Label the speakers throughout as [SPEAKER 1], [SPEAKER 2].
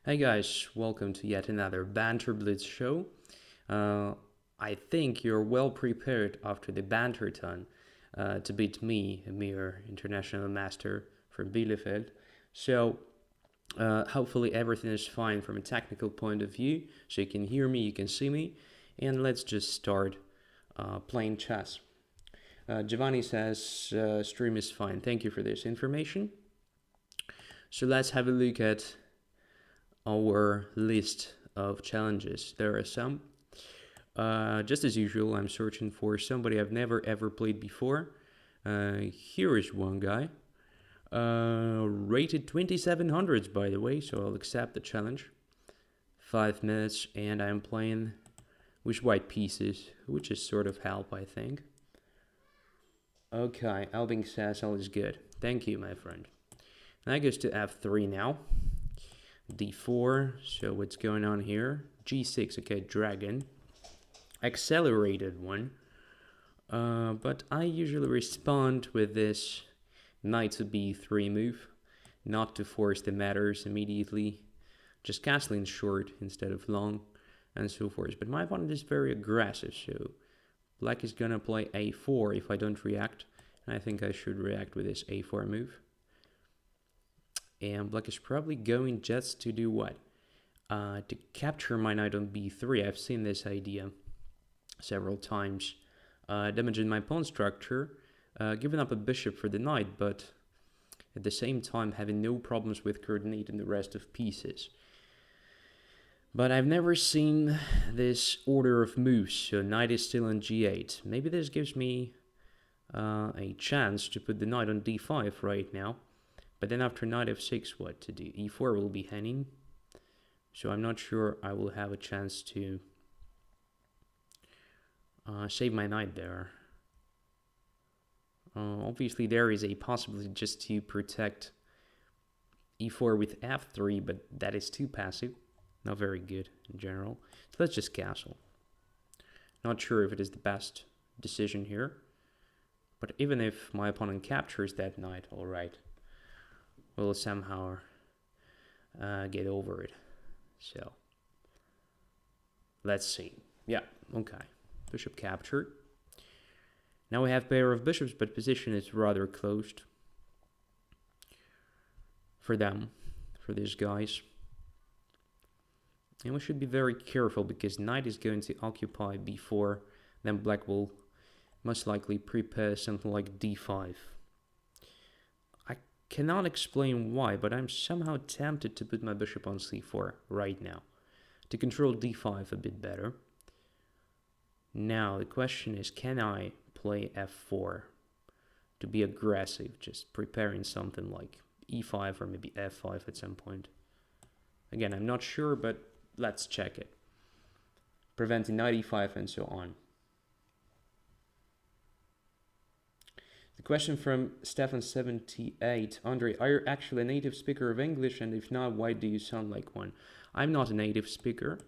[SPEAKER 1] Hey guys, welcome to yet another Banter Blitz show. Uh, I think you're well prepared after the Banter ton to beat me, a mere international master from Bielefeld. So, hopefully, everything is fine from a technical point of view. So, you can hear me, you can see me, and let's just start playing chess. Giovanni says stream is fine. Thank you for this information. So, let's have a look at our list of challenges. There are some. Just as usual, I'm searching for somebody I've never ever played before. Here is one guy. Rated 2700s, by the way, so I'll accept the challenge. 5 minutes, and I'm playing with white pieces, which is sort of help, I think. Okay, Albing says all is good. Thank you, my friend. That goes to f3 now. d4, so what's going on here? g6, okay, dragon. Accelerated one. But I usually respond with this knight to b3 move, not to force the matters immediately, just castling short instead of long, and so forth. But my opponent is very aggressive, so black is gonna play a4 if I don't react, and I think I should react with this a4 move. And black is probably going just to do what? To capture my knight on b3. I've seen this idea several times. Damaging my pawn structure, giving up a bishop for the knight, but at the same time having no problems with coordinating the rest of pieces. But I've never seen this order of moves, so knight is still on g8. Maybe this gives me a chance to put the knight on d5 right now. But then after knight f6, what to do? e4 will be hanging. So I'm not sure I will have a chance to save my knight there. Obviously, there is a possibility just to protect e4 with f3, but that is too passive. Not very good in general. So let's just castle. Not sure if it is the best decision here. But even if my opponent captures that knight, alright, we'll somehow get over it. So, let's see. Yeah, okay. Bishop captured. Now we have pair of bishops, but position is rather closed for them, for these guys. And we should be very careful because knight is going to occupy b4. Then black will most likely prepare something like d5. I cannot explain why, but I'm somehow tempted to put my bishop on c4 right now to control d5 a bit better. Now the question is, can I play f4 to be aggressive, just preparing something like e5 or maybe f5 at some point? Again, I'm not sure, but let's check it. Preventing knight e5 and so on. The question from Stefan78. Andrey, are you actually a native speaker of English? And if not, why do you sound like one? I'm not a native speaker.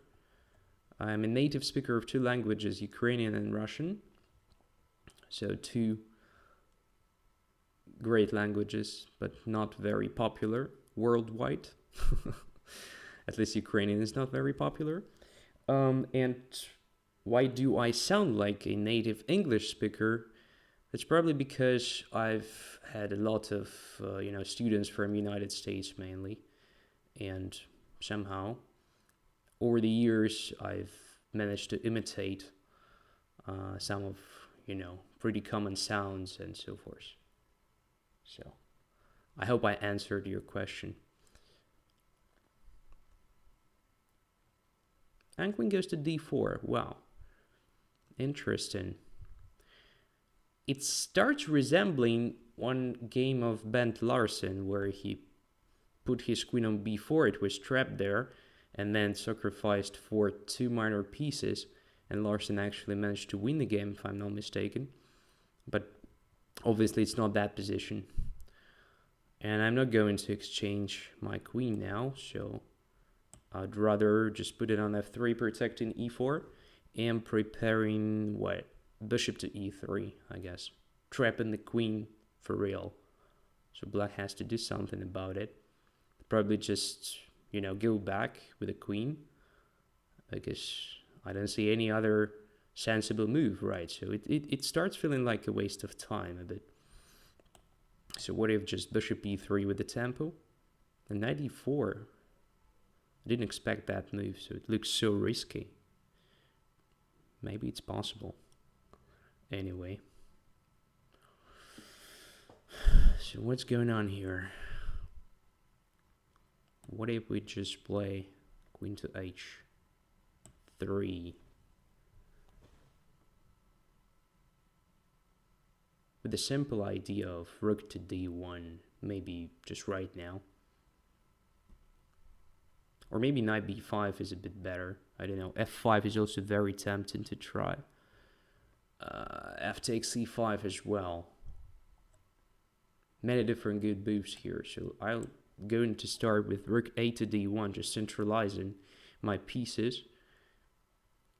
[SPEAKER 1] I'm a native speaker of two languages, Ukrainian and Russian. So two great languages, but not very popular worldwide. At least Ukrainian is not very popular. And why do I sound like a native English speaker? It's probably because I've had a lot of students from United States mainly, and somehow over the years I've managed to imitate some of pretty common sounds and so forth. So I hope I answered your question. And queen goes to d4. Wow, interesting. It starts resembling one game of Bent Larsen where he put his queen on b4, it was trapped there, and then sacrificed for two minor pieces, and Larsen actually managed to win the game, if I'm not mistaken. But obviously it's not that position. And I'm not going to exchange my queen now, so I'd rather just put it on f3, protecting e4, and preparing what? Bishop to e3, I guess. Trapping the queen for real. So black has to do something about it. Probably just you know, go back with a queen, because I don't see any other sensible move, right? So it starts feeling like a waste of time a bit. So what if just bishop e3 with the tempo? And knight e4. I didn't expect that move, so it looks so risky. Maybe it's possible. Anyway. So what's going on here? What if we just play queen to h3? With the simple idea of rook to d1, maybe just right now. Or maybe knight b5 is a bit better. I don't know. f5 is also very tempting to try. F takes c5 as well. Many different good moves here. So I'm going to start with rook a to d1, just centralizing my pieces.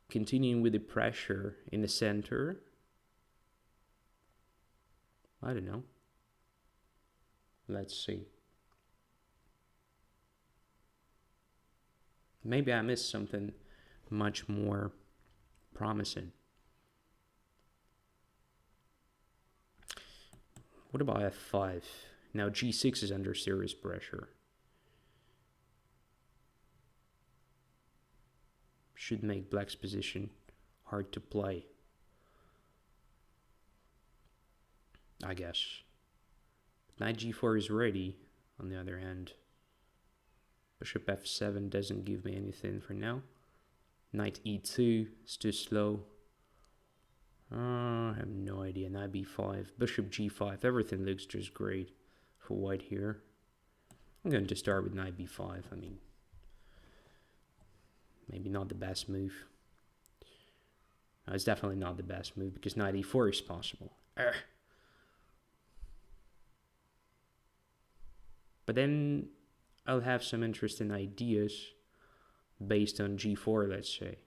[SPEAKER 1] Continuing with the pressure in the center. I don't know. Let's see. Maybe I missed something much more promising. What about f5? Now g6 is under serious pressure. Should make black's position hard to play, I guess. Knight g4 is ready, on the other hand. Bishop f7 doesn't give me anything for now. Knight e2 is too slow. I have no idea. Knight b5, bishop g5. Everything looks just great for white here. I'm going to start with knight b5. I mean, maybe not the best move. No, it's definitely not the best move because knight e4 is possible. But then I'll have some interesting ideas based on g4, let's say.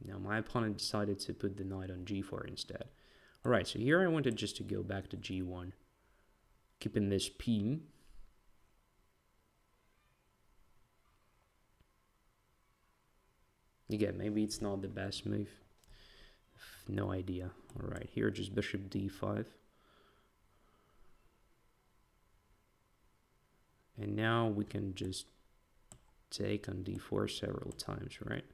[SPEAKER 1] Now my opponent decided to put the knight on g4 instead. Alright, so here I wanted just to go back to g1. Keeping this pin. Again, maybe it's not the best move. No idea. Alright, here just bishop d5. And now we can just take on d4 several times, right?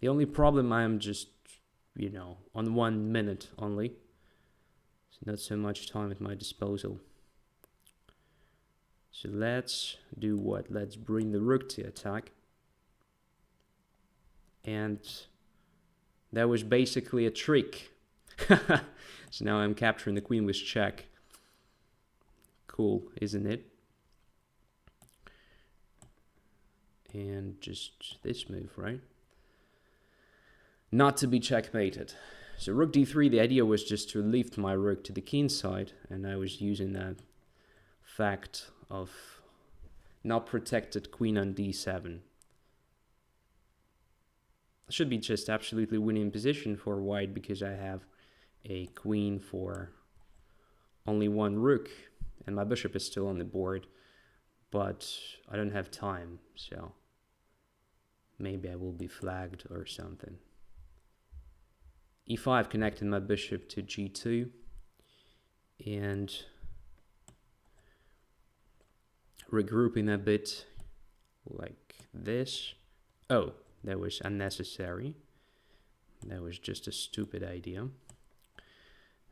[SPEAKER 1] The only problem, I am just, you know, on 1 minute only. So not so much time at my disposal. So let's do what? Let's bring the rook to attack. And that was basically a trick. So now I'm capturing the queen with check. Cool, isn't it? And just this move, right? Not to be checkmated. So rook d3, the idea was just to lift my rook to the king side, and I was using that fact of not protected queen on d7. I should be just absolutely winning position for white because I have a queen for only one rook, and my bishop is still on the board, but I don't have time, so maybe I will be flagged or something. e5 connecting my bishop to g2, and regrouping a bit like this. Oh, that was unnecessary. That was just a stupid idea.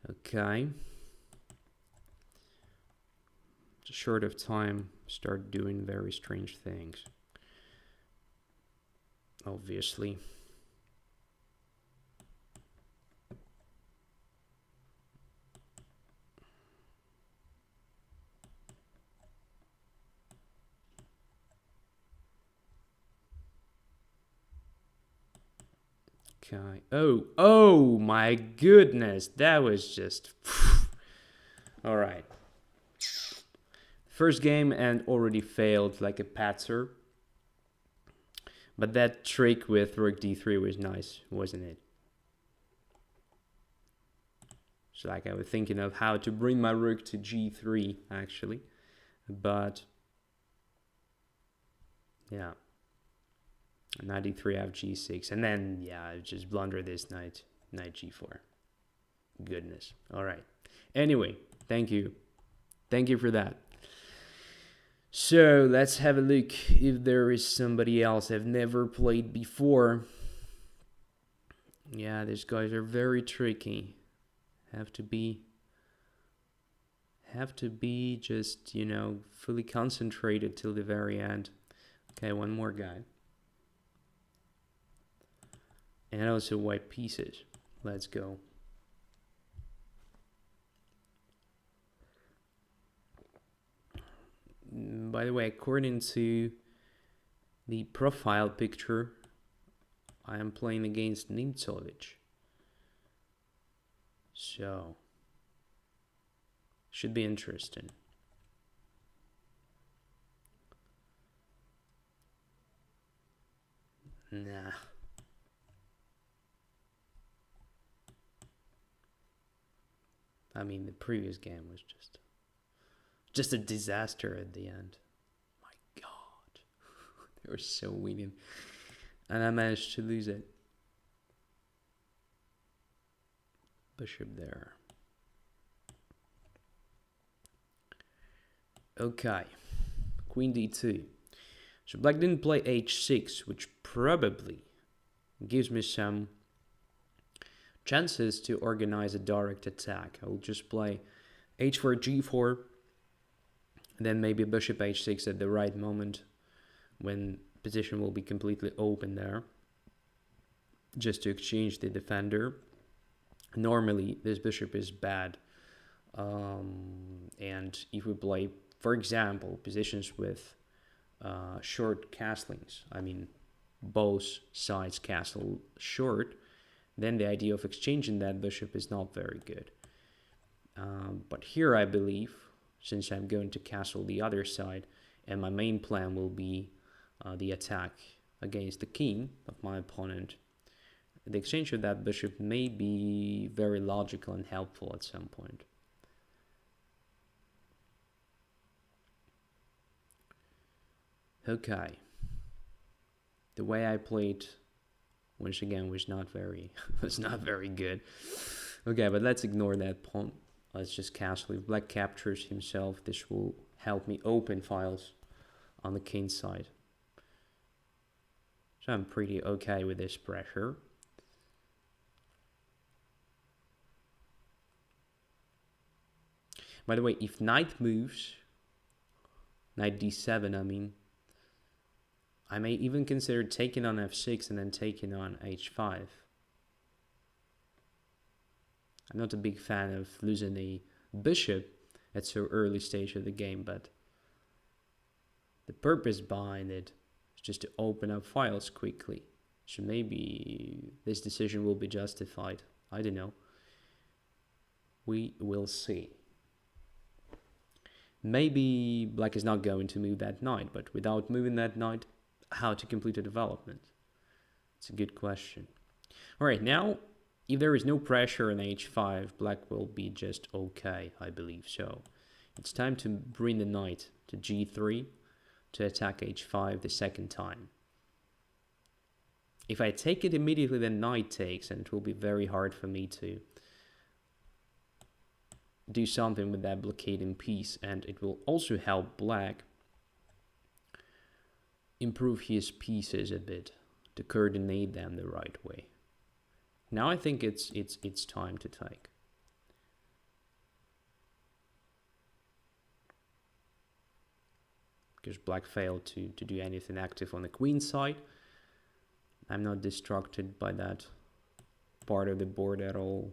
[SPEAKER 1] Okay. Short of time, start doing very strange things. Obviously. Okay. Oh my goodness. That was just... All right. First game and already failed like a patzer. But that trick with rook d3 was nice, wasn't it? So like I was thinking of how to bring my rook to g3 actually, but yeah, knight e3 f g6, and then yeah, I just blunder this knight g4. Goodness. All right. Anyway, thank you for that. So let's have a look if there is somebody else I've never played before. Yeah, these guys are very tricky. Have to be just, you know, fully concentrated till the very end. Okay, one more guy. And also white pieces. Let's go. By the way, according to the profile picture, I am playing against Nimtsovich. So, should be interesting. Nah. I mean, the previous game was just a disaster at the end. My God. They were so winning. And I managed to lose it. Bishop there. Okay. Queen d2. So black didn't play h6, which probably gives me some chances to organize a direct attack. I will just play h4, g4, and then maybe bishop h6 at the right moment when position will be completely open there, just to exchange the defender. Normally this bishop is bad, and if we play, for example, positions with short castlings, I mean both sides castle short, then the idea of exchanging that bishop is not very good. But here I believe, since I'm going to castle the other side, and my main plan will be the attack against the king of my opponent, the exchange of that bishop may be very logical and helpful at some point. Okay. The way I played, once again, was not very good. Okay, but let's ignore that pawn. Let's just castle. If black captures himself, this will help me open files on the king side. So I'm pretty okay with this pressure. By the way, if knight moves, knight d7, I mean, I may even consider taking on f6 and then taking on h5. I'm not a big fan of losing a bishop at so early stage of the game, but the purpose behind it is just to open up files quickly. So maybe this decision will be justified. I don't know. We will see. Maybe black is not going to move that knight, but without moving that knight, how to complete a development? It's a good question. All right, now, if there is no pressure on h5, black will be just okay, I believe so. It's time to bring the knight to g3 to attack h5 the second time. If I take it immediately, then knight takes, and it will be very hard for me to do something with that blockading piece, and it will also help black improve his pieces a bit to coordinate them the right way. Now I think it's time to take. Because black failed to do anything active on the queen side. I'm not distracted by that part of the board at all.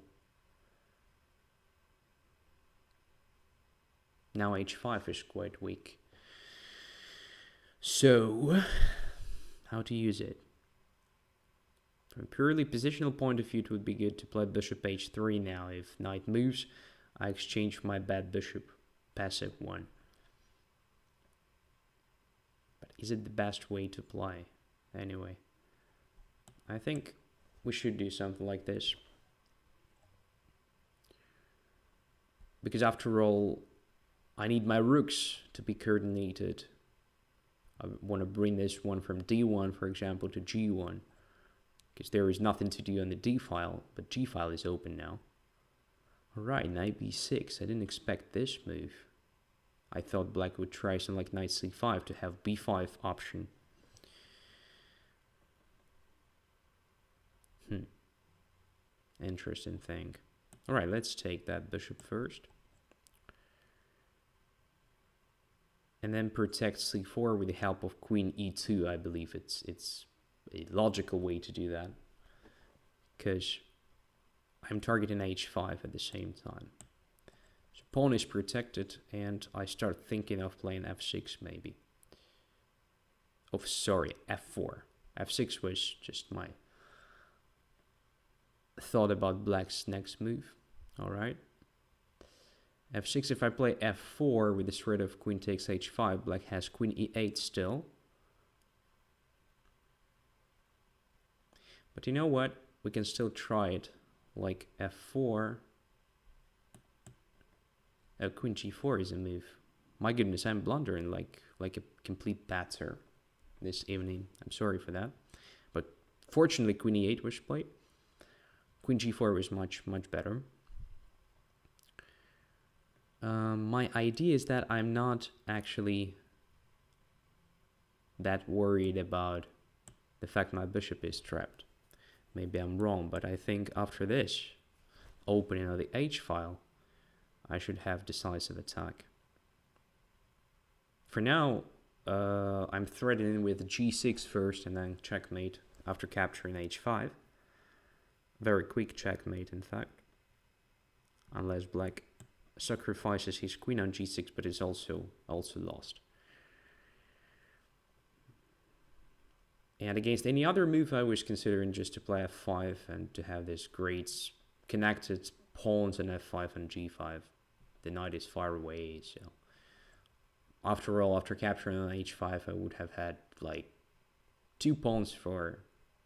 [SPEAKER 1] Now h5 is quite weak. So, how to use it? From a purely positional point of view, it would be good to play bishop h3 now. If knight moves, I exchange my bad bishop, passive one. But is it the best way to play? Anyway, I think we should do something like this. because after all, I need my rooks to be coordinated. I want to bring this one from D1, for example, to G1, because there is nothing to do on the D file, but G file is open now. Alright, knight b6. I didn't expect this move. I thought black would try something like knight c5 to have b5 option. Interesting thing. Alright, let's take that bishop first. And then protect c4 with the help of queen e2. I believe it's a logical way to do that, because I'm targeting h5 at the same time. So pawn is protected, and I start thinking of playing f6 maybe. Oh, sorry, f4. f6 was just my thought about black's next move. Alright. f6, if I play f4 with the threat of queen takes h5, black has queen e8 still. But you know what? We can still try it. Like f4. Queen g4 is a move. My goodness, I'm blundering like a complete batter this evening. I'm sorry for that. But fortunately, queen e8 was played. Queen g4 was much better. My idea is that I'm not actually that worried about the fact my bishop is trapped. Maybe I'm wrong, but I think after this opening of the h file, I should have decisive attack. For now, I'm threatening with g6 first and then checkmate after capturing h5. Very quick checkmate, in fact. Unless black sacrifices his queen on g6, but it's also lost. And against any other move, I was considering just to play f5 and to have this great connected pawns on f5 and g5. The knight is far away, so after all, after capturing on h5, I would have had like 2 pawns for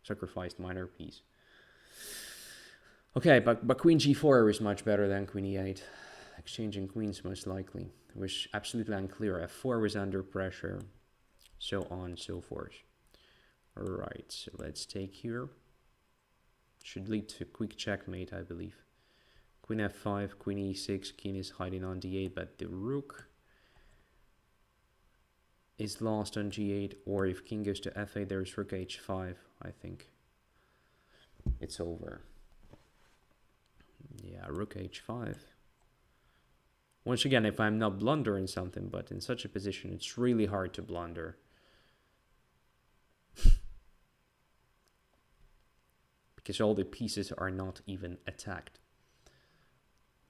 [SPEAKER 1] sacrificed minor piece. Okay, but queen g4 is much better than queen e8. Exchanging queens most likely. It was absolutely unclear. f4 was under pressure, so on and so forth. Alright, so let's take here. Should lead to quick checkmate, I believe. Queen f5, queen e6, king is hiding on d8, but the rook is lost on g8, or if king goes to f8, there's rook h5, I think. It's over. Yeah, rook h5. Once again, if I'm not blundering something, but in such a position, it's really hard to blunder. Because all the pieces are not even attacked.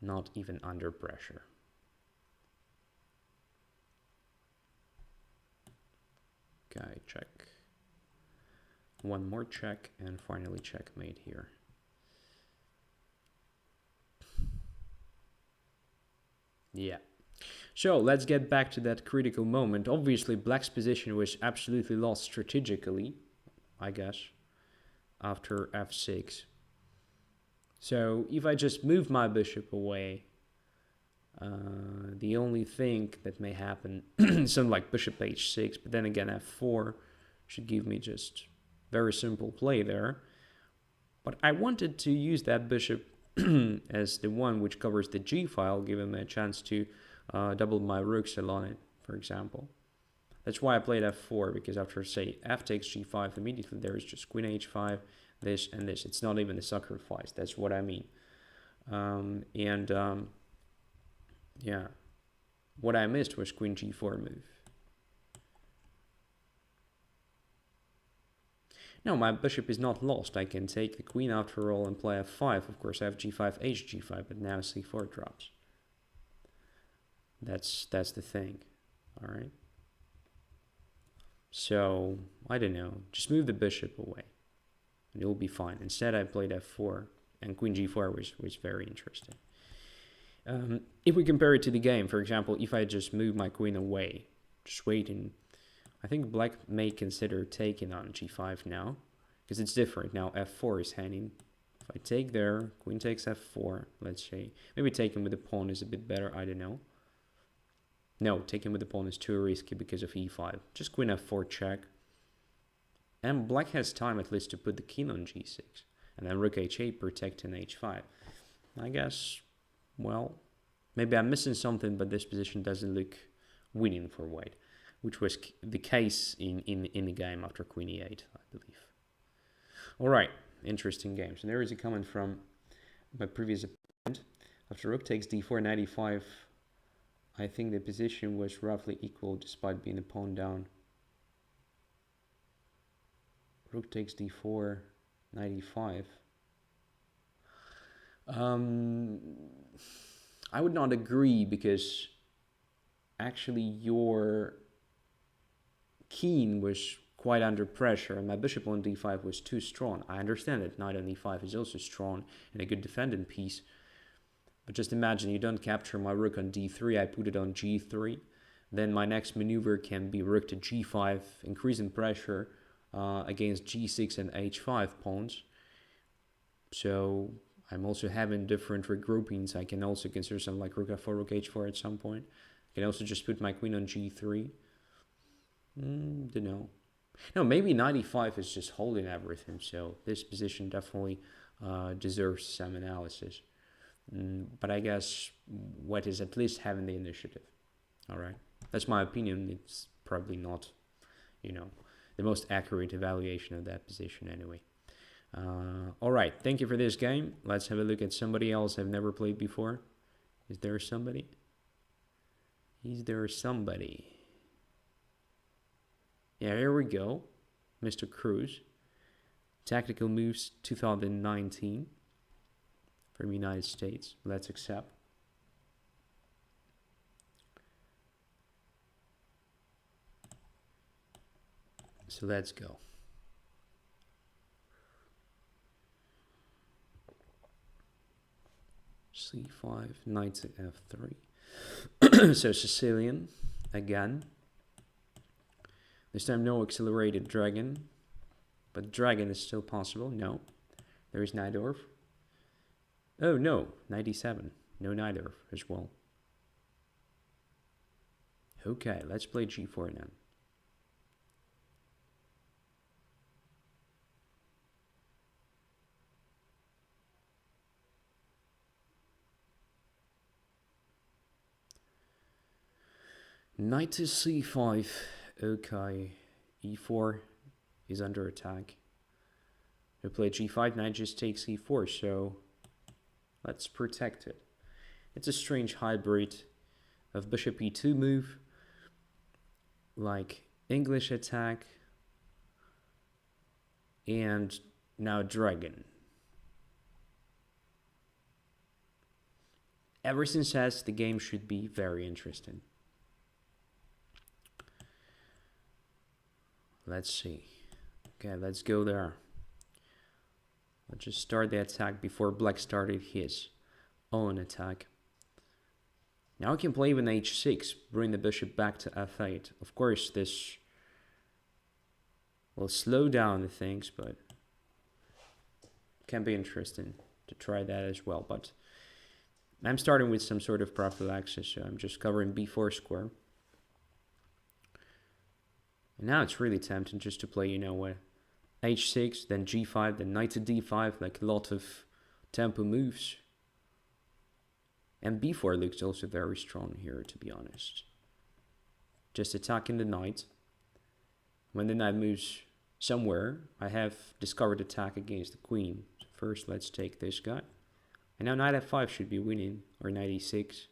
[SPEAKER 1] Not even under pressure. Okay, check. One more check, and finally checkmate here. Yeah. So let's get back to that critical moment. Obviously, black's position was absolutely lost strategically, I guess, after f6. So if I just move my bishop away, the only thing that may happen is something like bishop h6, but then again f4 should give me just very simple play there. But I wanted to use that bishop as the one which covers the g file, giving me a chance to double my rooks along it, for example. That's why I played f4, because after, say, f takes g5, immediately there is just queen h5, this and this. It's not even a sacrifice. That's what I mean. Yeah, what I missed was queen g4 move. Now, my bishop is not lost. I can take the queen after all and play f5. Of course, I have g5, hg5, but now c4 drops. That's the thing. All right. So, I don't know. Just move the bishop away, and it will be fine. Instead, I played f4, and queen g4 was very interesting. If we compare it to the game, for example, if I just move my queen away, just waiting, I think black may consider taking on g5 now, because it's different. Now f4 is hanging. If I take there, queen takes f4, let's say. Maybe taking with the pawn is a bit better, I don't know. No, taking with the pawn is too risky because of e5. Just queen f4 check. And black has time at least to put the king on g6. And then rook h8 protecting h5. I guess, well, maybe I'm missing something, but this position doesn't look winning for white, which was the case in the game after queen e8, I believe. All right, interesting game. So there is a comment from my previous opponent. After rook takes d4, knight e5, I think the position was roughly equal despite being a pawn down. Rook takes d4, knight e5. I would not agree because actually your king was quite under pressure and my bishop on d5 was too strong. I understand that knight on e5 is also strong and a good defending piece. But just imagine you don't capture my rook on d3, I put it on g3. Then my next maneuver can be rook to g5, increasing pressure against g6 and h5 pawns. So I'm also having different regroupings. I can also consider something like rook f4, rook h4 at some point. I can also just put my queen on g3. Don't know. No, maybe knight e5 is just holding everything. So this position definitely deserves some analysis. But I guess white is at least having the initiative. All right. That's my opinion. It's probably not, the most accurate evaluation of that position anyway. All right. Thank you for this game. Let's have a look at somebody else I've never played before. Is there somebody? Is there somebody? Yeah, here we go. Mr. Cruz. Tactical Moves 2019 from United States. Let's accept. So let's go. C5, knight to f3. So Sicilian again. This time no accelerated dragon, but dragon is still possible. No, there is Najdorf. Oh no, knight e7. No Najdorf as well. Okay, let's play g4 now. Knight to c5. Okay, e4 is under attack. We play g5, knight just takes e4, so let's protect it. It's a strange hybrid of bishop e2 move, like English attack, and now dragon. Everything says the game should be very interesting. Let's see. Okay, let's go there. Let's just start the attack before black started his own attack. Now I can play even h6, bring the bishop back to f8. Of course, this will slow down the things, but can be interesting to try that as well. But I'm starting with some sort of prophylaxis, so I'm just covering b4 square. And now it's really tempting just to play, h6, then g5, then knight to d5, like a lot of tempo moves. And b4 looks also very strong here, to be honest. Just attacking the knight. When the knight moves somewhere, I have discovered attack against the queen. So first, let's take this guy. And now knight f5 should be winning, or knight e6.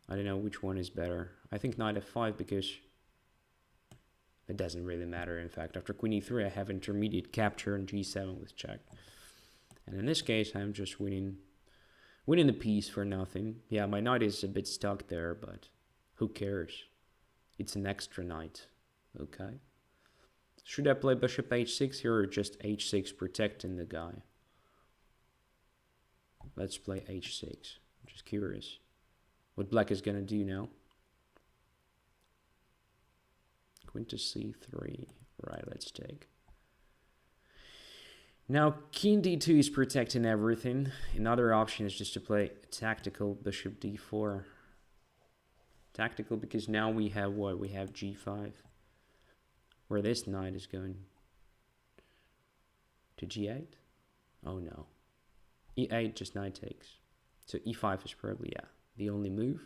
[SPEAKER 1] I don't know which one is better. I think knight f5 because it doesn't really matter. In fact, after queen e3, I have intermediate capture and g7 with check. And in this case, I'm just winning the piece for nothing. Yeah, my knight is a bit stuck there, but who cares? It's an extra knight. Okay. Should I play bishop h6 here or just h6 protecting the guy? Let's play h6. I'm just curious what black is going to do now. Queen to c3. Right, let's take. Now, king d2 is protecting everything. Another option is just to play tactical bishop d4. Tactical because now we have what? We have g5. Where this knight is going to g8? Oh no. e8, just knight takes. So e5 is probably, yeah, the only move.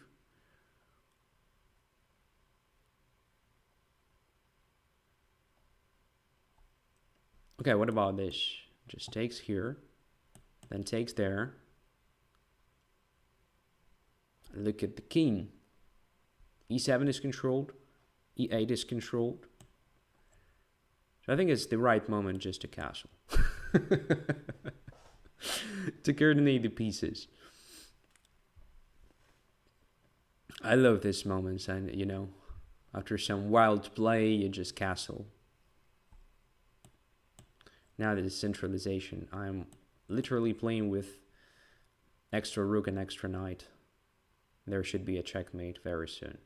[SPEAKER 1] Okay, what about this? Just takes here, then takes there. Look at the king. e7 is controlled, e8 is controlled. So I think it's the right moment just to castle. To coordinate the pieces. I love this moment, and you know, after some wild play, you just castle. Now that it's centralization, I'm literally playing with extra rook and extra knight. There should be a checkmate very soon.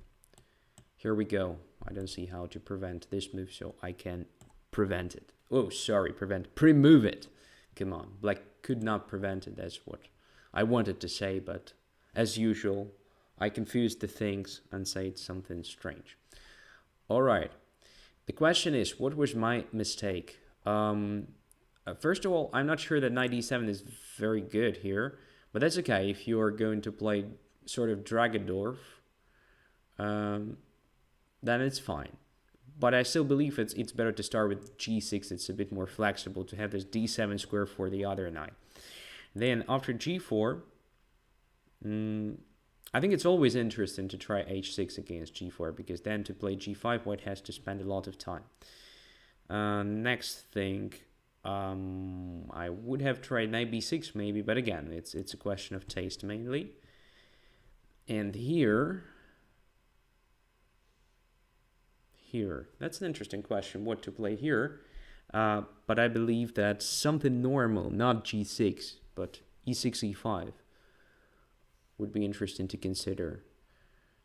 [SPEAKER 1] Here we go. I don't see how to prevent this move, so I can prevent it. Oh, sorry, pre-move it. Come on, black could not prevent it. That's what I wanted to say, but as usual, I confused the things and said something strange. All right. The question is, what was my mistake? First of all, I'm not sure that knight e7 is very good here, but that's okay if you are going to play sort of Dragendorf. Then it's fine. But I still believe it's better to start with g6. It's a bit more flexible to have this d7 square for the other knight. Then after g4, I think it's always interesting to try h6 against g4, because then to play g5, white has to spend a lot of time. Next thing, I would have tried knight b6 maybe, but again, it's a question of taste mainly. And here, that's an interesting question, what to play here. But I believe that something normal, not g6, but e6, e5, would be interesting to consider.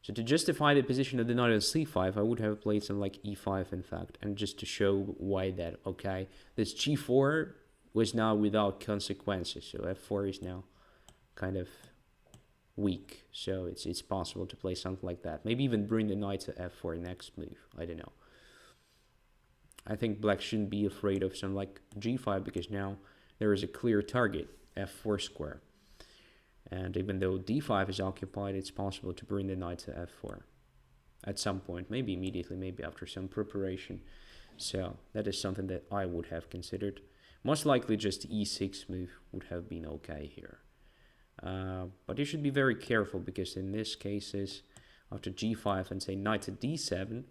[SPEAKER 1] So to justify the position of the knight on c5, I would have played some like e5, in fact, and just to show why that, okay, this g4 was now without consequences, so f4 is now kind of weak, so it's possible to play something like that. Maybe even bring the knight to f4 next move, I don't know. I think black shouldn't be afraid of something like g5, because now there is a clear target, f4 square. And even though d5 is occupied, it's possible to bring the knight to f4 at some point, maybe immediately, maybe after some preparation. So that is something that I would have considered. Most likely just e6 move would have been okay here. But you should be very careful, because in this cases, after g5 and say knight to d7,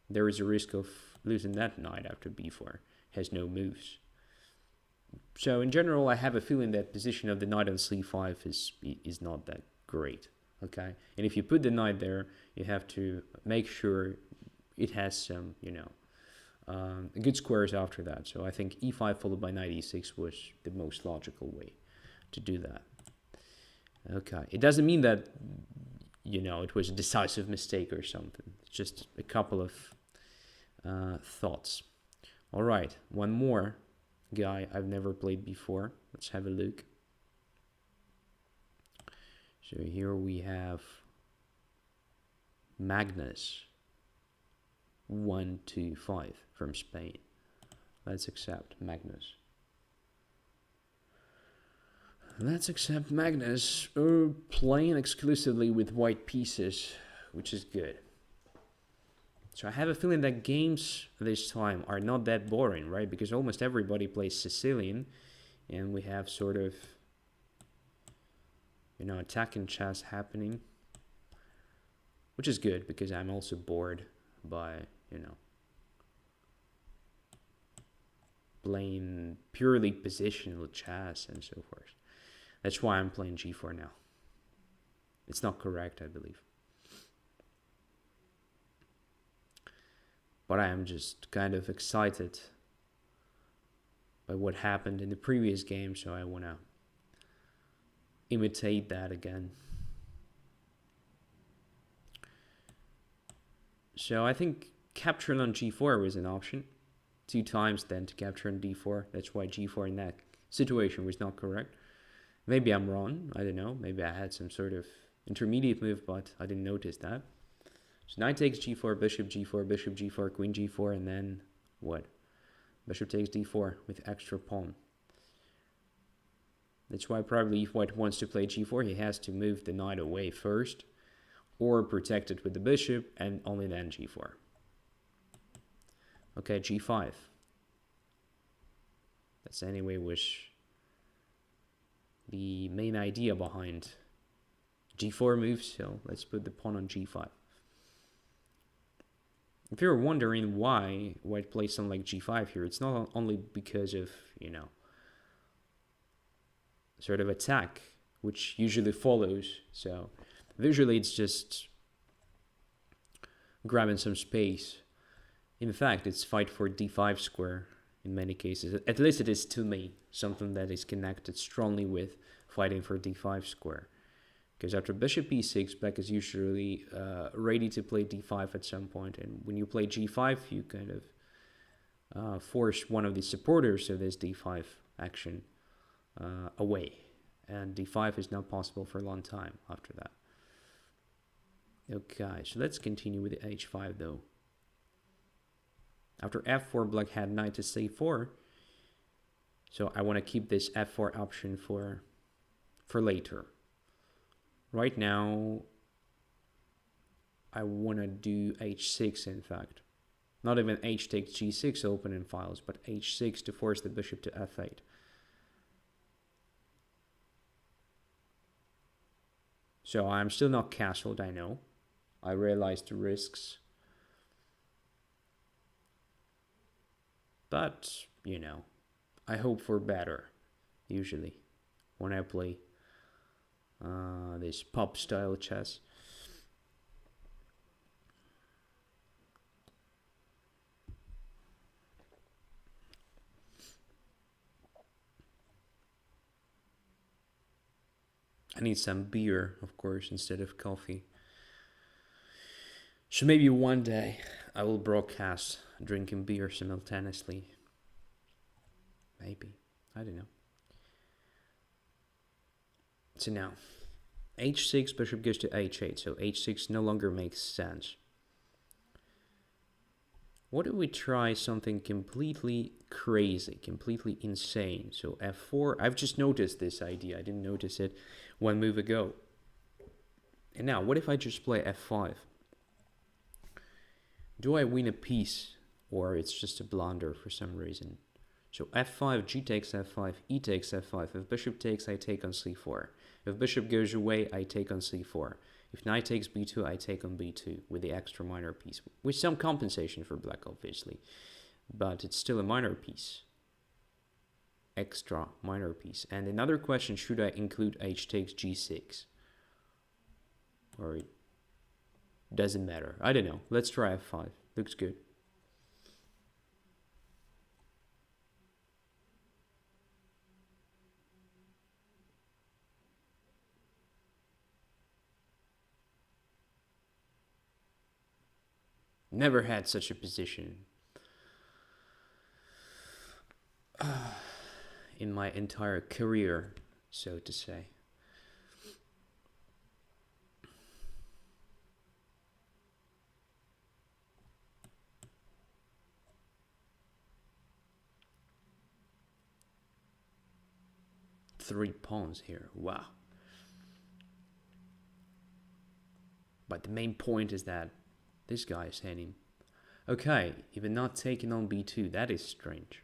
[SPEAKER 1] there is a risk of losing that knight after b4. Has no moves. So in general, I have a feeling that position of the knight on c5 is not that great, okay? And if you put the knight there, you have to make sure it has some, good squares after that. So I think e5 followed by knight e6 was the most logical way to do that. Okay, it doesn't mean that, it was a decisive mistake or something. It's just a couple of thoughts. All right, one more guy I've never played before. Let's have a look. So here we have Magnus 125 from Spain. Let's accept Magnus. Let's accept Magnus. Playing exclusively with white pieces, which is good. So I have a feeling that games this time are not that boring, right? Because almost everybody plays Sicilian, and we have sort of, attacking chess happening, which is good because I'm also bored by, playing purely positional chess and so forth. That's why I'm playing g4 now. It's not correct, I believe. But I am just kind of excited by what happened in the previous game, so I want to imitate that again. So I think capturing on g4 was an option. 2 times then to capture on d4. That's why g4 in that situation was not correct. Maybe I'm wrong, I don't know. Maybe I had some sort of intermediate move, but I didn't notice that. So knight takes g4, bishop g4, queen g4, and then what? Bishop takes d4 with extra pawn. That's why probably if white wants to play g4, he has to move the knight away first, or protect it with the bishop, and only then g4. Okay, g5. That's anyway was the main idea behind g4 moves, so let's put the pawn on g5. If you're wondering why white plays something like g5 here, it's not only because of, you know, sort of attack, which usually follows. So visually it's just grabbing some space. In fact, it's fight for d5 square in many cases. At least it is to me, something that is connected strongly with fighting for d5 square. Because after bishop e6, black is usually ready to play d5 at some point. And when you play g5, you kind of force one of the supporters of this d5 action away. And d5 is not possible for a long time after that. Okay, so let's continue with the h5 though. After f4, black had knight to c4. So I want to keep this f4 option for later. Right now, I want to do h6, in fact. Not even h takes g6 open in files, but h6 to force the bishop to f8. So I'm still not castled, I know. I realize the risks. But, you know, I hope for better, usually, when I play this pop-style chess. I need some beer, of course, instead of coffee. So maybe one day I will broadcast drinking beer simultaneously. Maybe. I don't know. So now, h6, bishop goes to h8. So h6 no longer makes sense. What if we try something completely crazy, completely insane? So f4, I've just noticed this idea. I didn't notice it one move ago. And now, what if I just play f5? Do I win a piece, or it's just a blunder for some reason? So f5, g takes f5, e takes f5. If bishop takes, I take on c4. If bishop goes away, I take on c4. If knight takes b2, I take on b2 with the extra minor piece. With some compensation for black, obviously. But it's still a minor piece. Extra minor piece. And another question, should I include h takes g6? Or it doesn't matter. I don't know. Let's try f5. Looks good. Never had such a position in my entire career, so to say. Three pawns here, wow. But the main point is that this guy is handing. Okay, even not taking on b2, that is strange.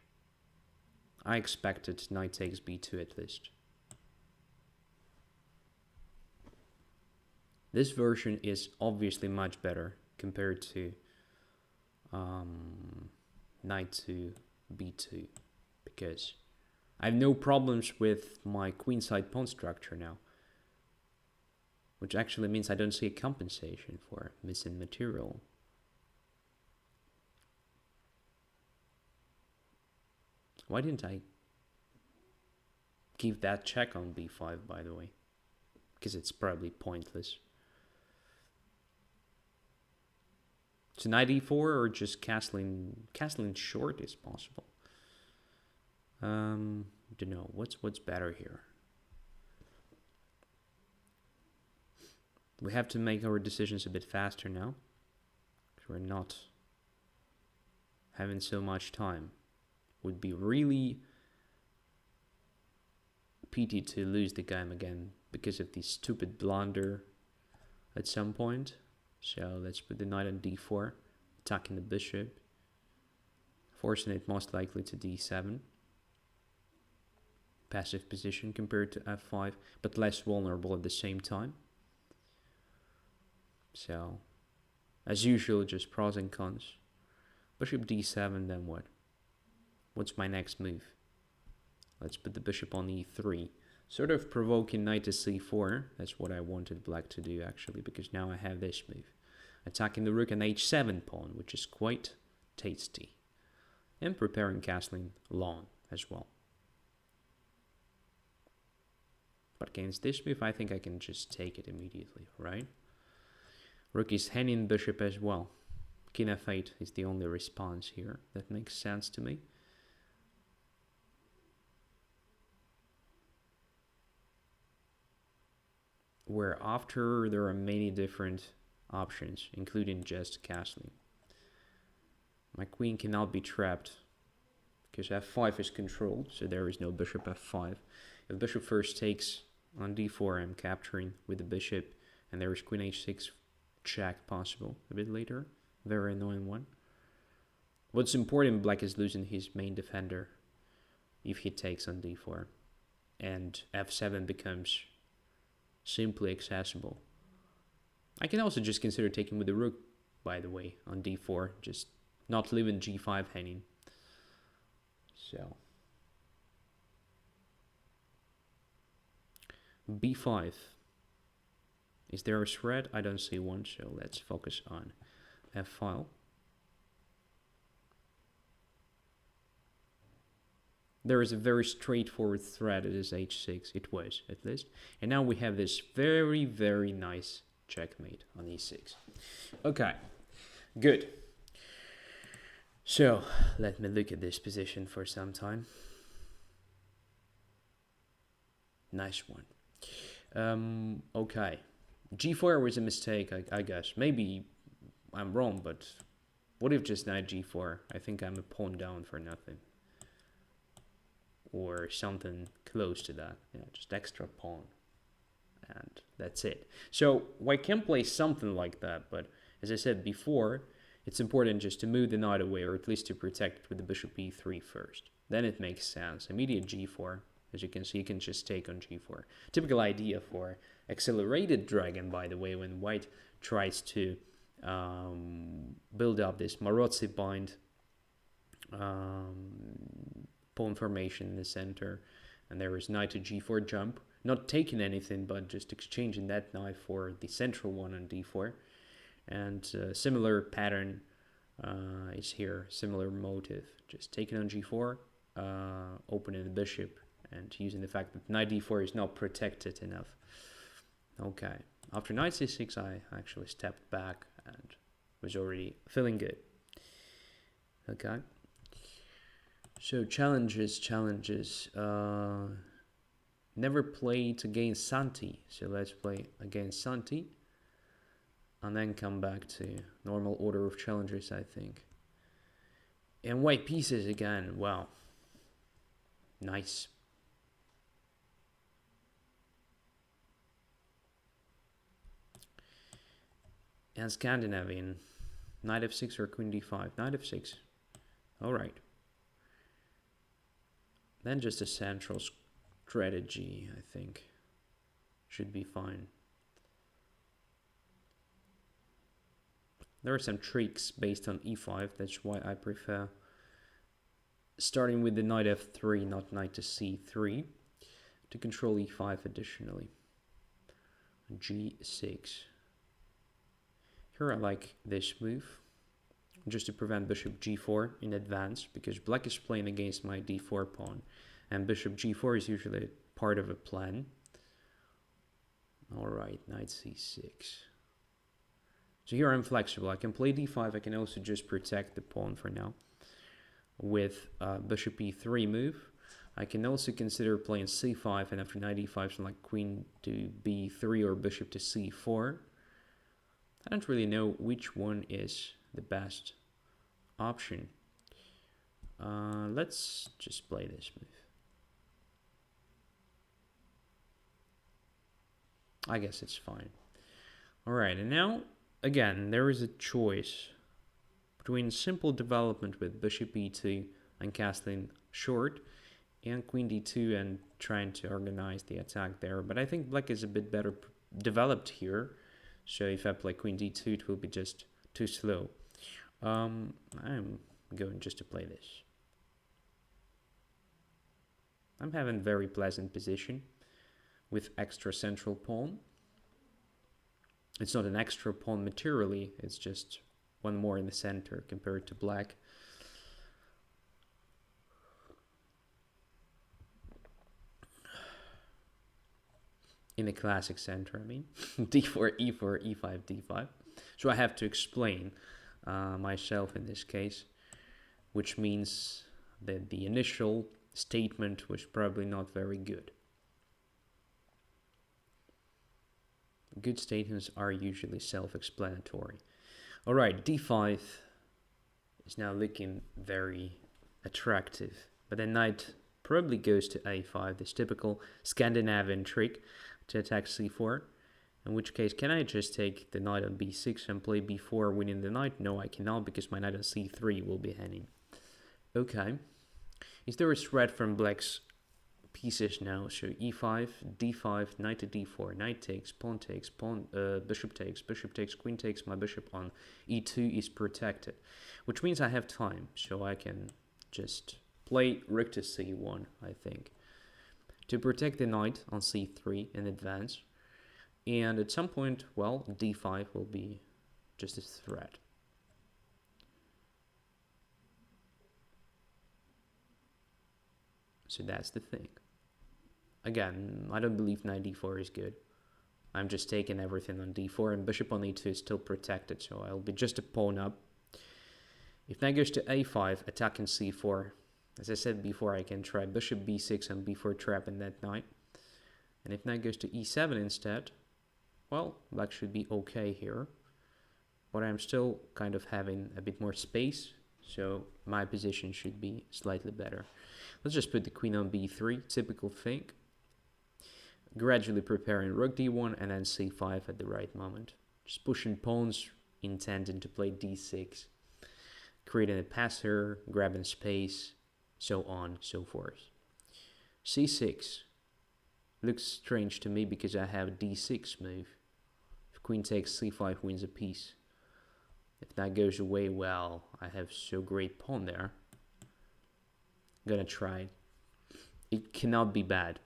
[SPEAKER 1] I expected knight takes b2 at least. This version is obviously much better compared to knight to b2, because I have no problems with my queenside pawn structure now, which actually means I don't see a compensation for missing material. Why didn't I give that check on b5, by the way? Because it's probably pointless. So knight e4 or just castling short is possible. Don't know what's better here. We have to make our decisions a bit faster now. We're not having so much time. Would be really pity to lose the game again because of this stupid blunder at some point. So let's put the knight on d4, attacking the bishop, forcing it most likely to d7. Passive position compared to f5, but less vulnerable at the same time. So, as usual, just pros and cons. Bishop d7, then what? What's my next move? Let's put the bishop on e3. Sort of provoking knight to c4. That's what I wanted black to do, actually, because now I have this move. Attacking the rook and h7 pawn, which is quite tasty. And preparing castling long as well. But against this move, I think I can just take it immediately, right? Rook is hanging bishop as well. King f8 is the only response here. That makes sense to me. Where after there are many different options, including just castling. My queen cannot be trapped because f5 is controlled, so there is no bishop f5. If bishop first takes on d4, I'm capturing with the bishop, and there is queen h6 check possible a bit later. Very annoying one. What's important, black is losing his main defender if he takes on d4, and f7 becomes simply accessible. I can also just consider taking with the rook, by the way, on d4, just not leaving g5 hanging. So b5. Is there a threat? I don't see one, so let's focus on f-file. There is a very straightforward threat. It is h6. It was, at least. And now we have this very, very nice checkmate on e6. Okay, good. So, let me look at this position for some time. Nice one. Okay. g4 was a mistake, I guess. Maybe I'm wrong, but what if just knight g4? I think I'm a pawn down for nothing. Or something close to that. Yeah, just extra pawn. And that's it. So I can play something like that, but as I said before, it's important just to move the knight away, or at least to protect it with the bishop e3 first. Then it makes sense. Immediate g4, as you can see, you can just take on g4. Typical idea for accelerated dragon, by the way, when white tries to build up this Marozzi bind pawn formation in the center, and there is knight to g4 jump, not taking anything, but just exchanging that knight for the central one on d4. And similar pattern is here, similar motive, just taking on g4, opening the bishop, and using the fact that knight d4 is not protected enough. Okay, after knight c6, I actually stepped back and was already feeling good. Okay. So challenges. Never played against Santi, so let's play against Santi. And then come back to normal order of challenges, I think. And white pieces again, wow. Nice. And Scandinavian, knight f6 or queen d5, knight f6. Alright. Then just a central strategy, I think, should be fine. There are some tricks based on e5, that's why I prefer starting with the knight f3, not knight to c3, to control e5 additionally. g6. Here I like this move, just to prevent bishop g4 in advance, because black is playing against my d4 pawn, and bishop g4 is usually part of a plan. Alright, knight c6. So here I'm flexible. I can play d5. I can also just protect the pawn for now with bishop e3 move. I can also consider playing c5, and after knight e5, something like queen to b3 or bishop to c4. I don't really know which one is the best option. Let's just play this move. I guess it's fine. All right, and now, again, there is a choice between simple development with bishop e2 and castling short, and queen d2 and trying to organize the attack there. But I think black is a bit better developed here. So if I play queen d2, it will be just too slow. I'm going just to play this. I'm having very pleasant position with extra central pawn. It's not an extra pawn materially, it's just one more in the center compared to black. In the classic center, I mean. d4, e4, e5, d5. So I have to explain myself in this case, which means that the initial statement was probably not very good. Good statements are usually self-explanatory. All right, d5 is now looking very attractive, but then knight probably goes to a5, this typical Scandinavian trick to attack c4, in which case, can I just take the knight on b6 and play b4, winning the knight? No, I cannot, because my knight on c3 will be hanging. Okay. Is there a threat from black's pieces now? So e5, d5, knight to d4, knight takes, pawn, bishop takes, queen takes. My bishop on e2 is protected, which means I have time, so I can just play rook to c1, I think, to protect the knight on c3 in advance. And at some point, well, d5 will be just a threat. So that's the thing. Again, I don't believe knight d4 is good. I'm just taking everything on d4, and bishop on e2 is still protected, so I'll be just a pawn up. If knight goes to a5, attacking c4, as I said before, I can try bishop b6 and b4 trapping that knight. And if knight goes to e7 instead, well, black should be okay here. But I'm still kind of having a bit more space, so my position should be slightly better. Let's just put the queen on b3, typical thing. Gradually preparing rook d1 and then c5 at the right moment. Just pushing pawns, intending to play d6. Creating a passer, grabbing space, so on, so forth. c6 looks strange to me because I have d6 move. If queen takes c5 wins a piece. If that goes away, well, I have so great pawn there. I'm gonna try it. It cannot be bad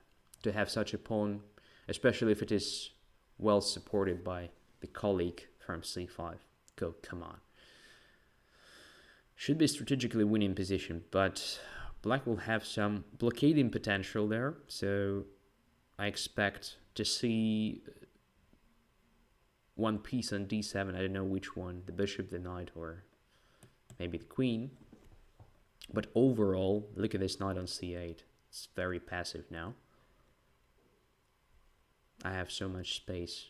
[SPEAKER 1] to have such a pawn, especially if it is well supported by the colleague from c5. Come on. Should be strategically winning position, but black will have some blockading potential there, so I expect to see one piece on d7. I don't know which one, the bishop, the knight, or maybe the queen. But overall, look at this knight on c8. It's very passive now. I have so much space.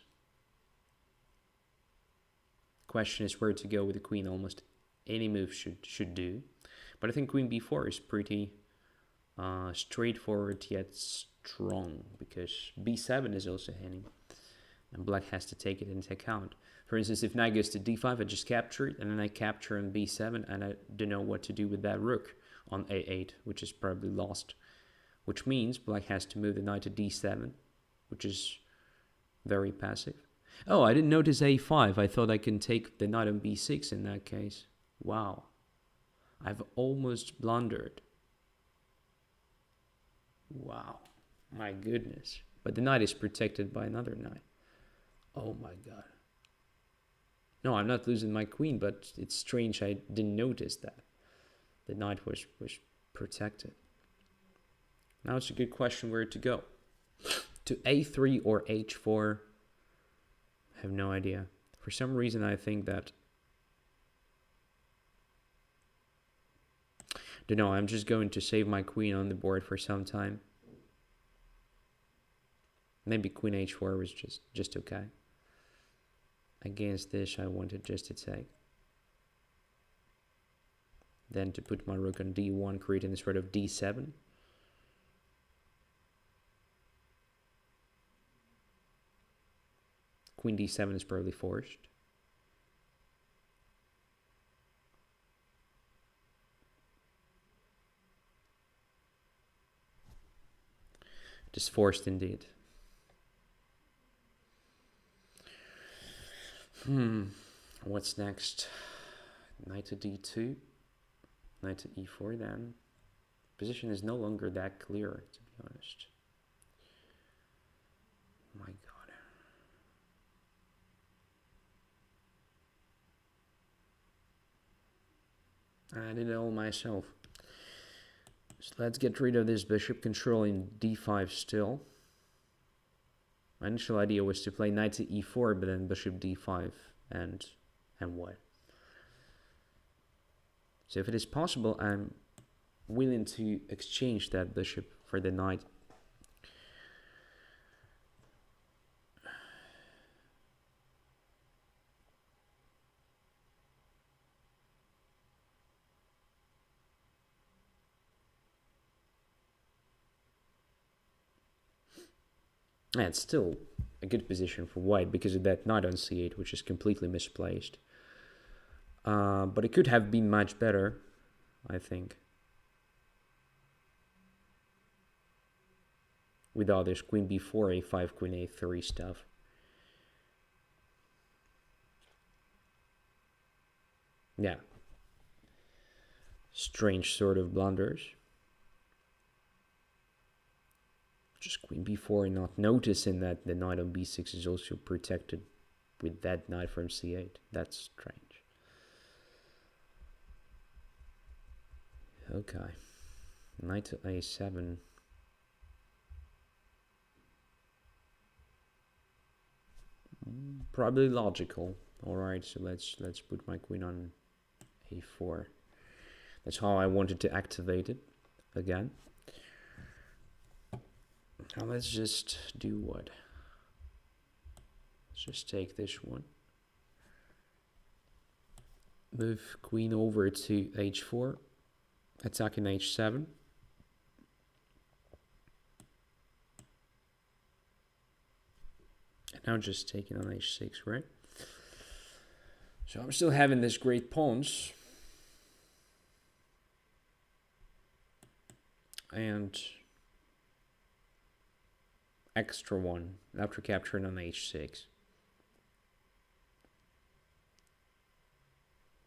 [SPEAKER 1] Question is where to go with the queen. Almost any move should do. But I think queen b4 is pretty straightforward yet strong, because b7 is also hanging. And black has to take it into account. For instance, if knight goes to d5, I just capture it, and then I capture on b7, and I don't know what to do with that rook on a8, which is probably lost. Which means black has to move the knight to d7, which is very passive. Oh, I didn't notice a5. I thought I can take the knight on b6 in that case. Wow. I've almost blundered. Wow. My goodness. But the knight is protected by another knight. Oh my god. No, I'm not losing my queen, but it's strange I didn't notice that. The knight was protected. Now it's a good question where to go. To a3 or h4? I have no idea. For some reason, I think that... Don't know, I'm just going to save my queen on the board for some time. Maybe queen h4 was just okay. Against this, I wanted just to take. Then to put my rook on d1, creating this sort of d7. Queen d7 is probably forced. Just forced indeed. What's next? Knight to d2. Knight to e4 then. Position is no longer that clear, to be honest. My God. I did it all myself. So let's get rid of this bishop controlling d5 still. My initial idea was to play knight to e4, but then bishop d5 and what? So if it is possible, I'm willing to exchange that bishop for the knight. And it's still a good position for white because of that knight on c8, which is completely misplaced. But it could have been much better, I think. With all this queen b4, a5, queen a3 stuff. Yeah. Strange sort of blunders. Just queen b4 and not noticing that the knight on b6 is also protected with that knight from c8. That's strange. Okay. Knight to a7. Probably logical. Alright, so let's put my queen on a4. That's how I wanted to activate it again. Now let's just do what? Let's just take this one. Move queen over to h4. Attacking h7. And now just taking on h6, right? So I'm still having this great pawns. And extra one after capturing on h6.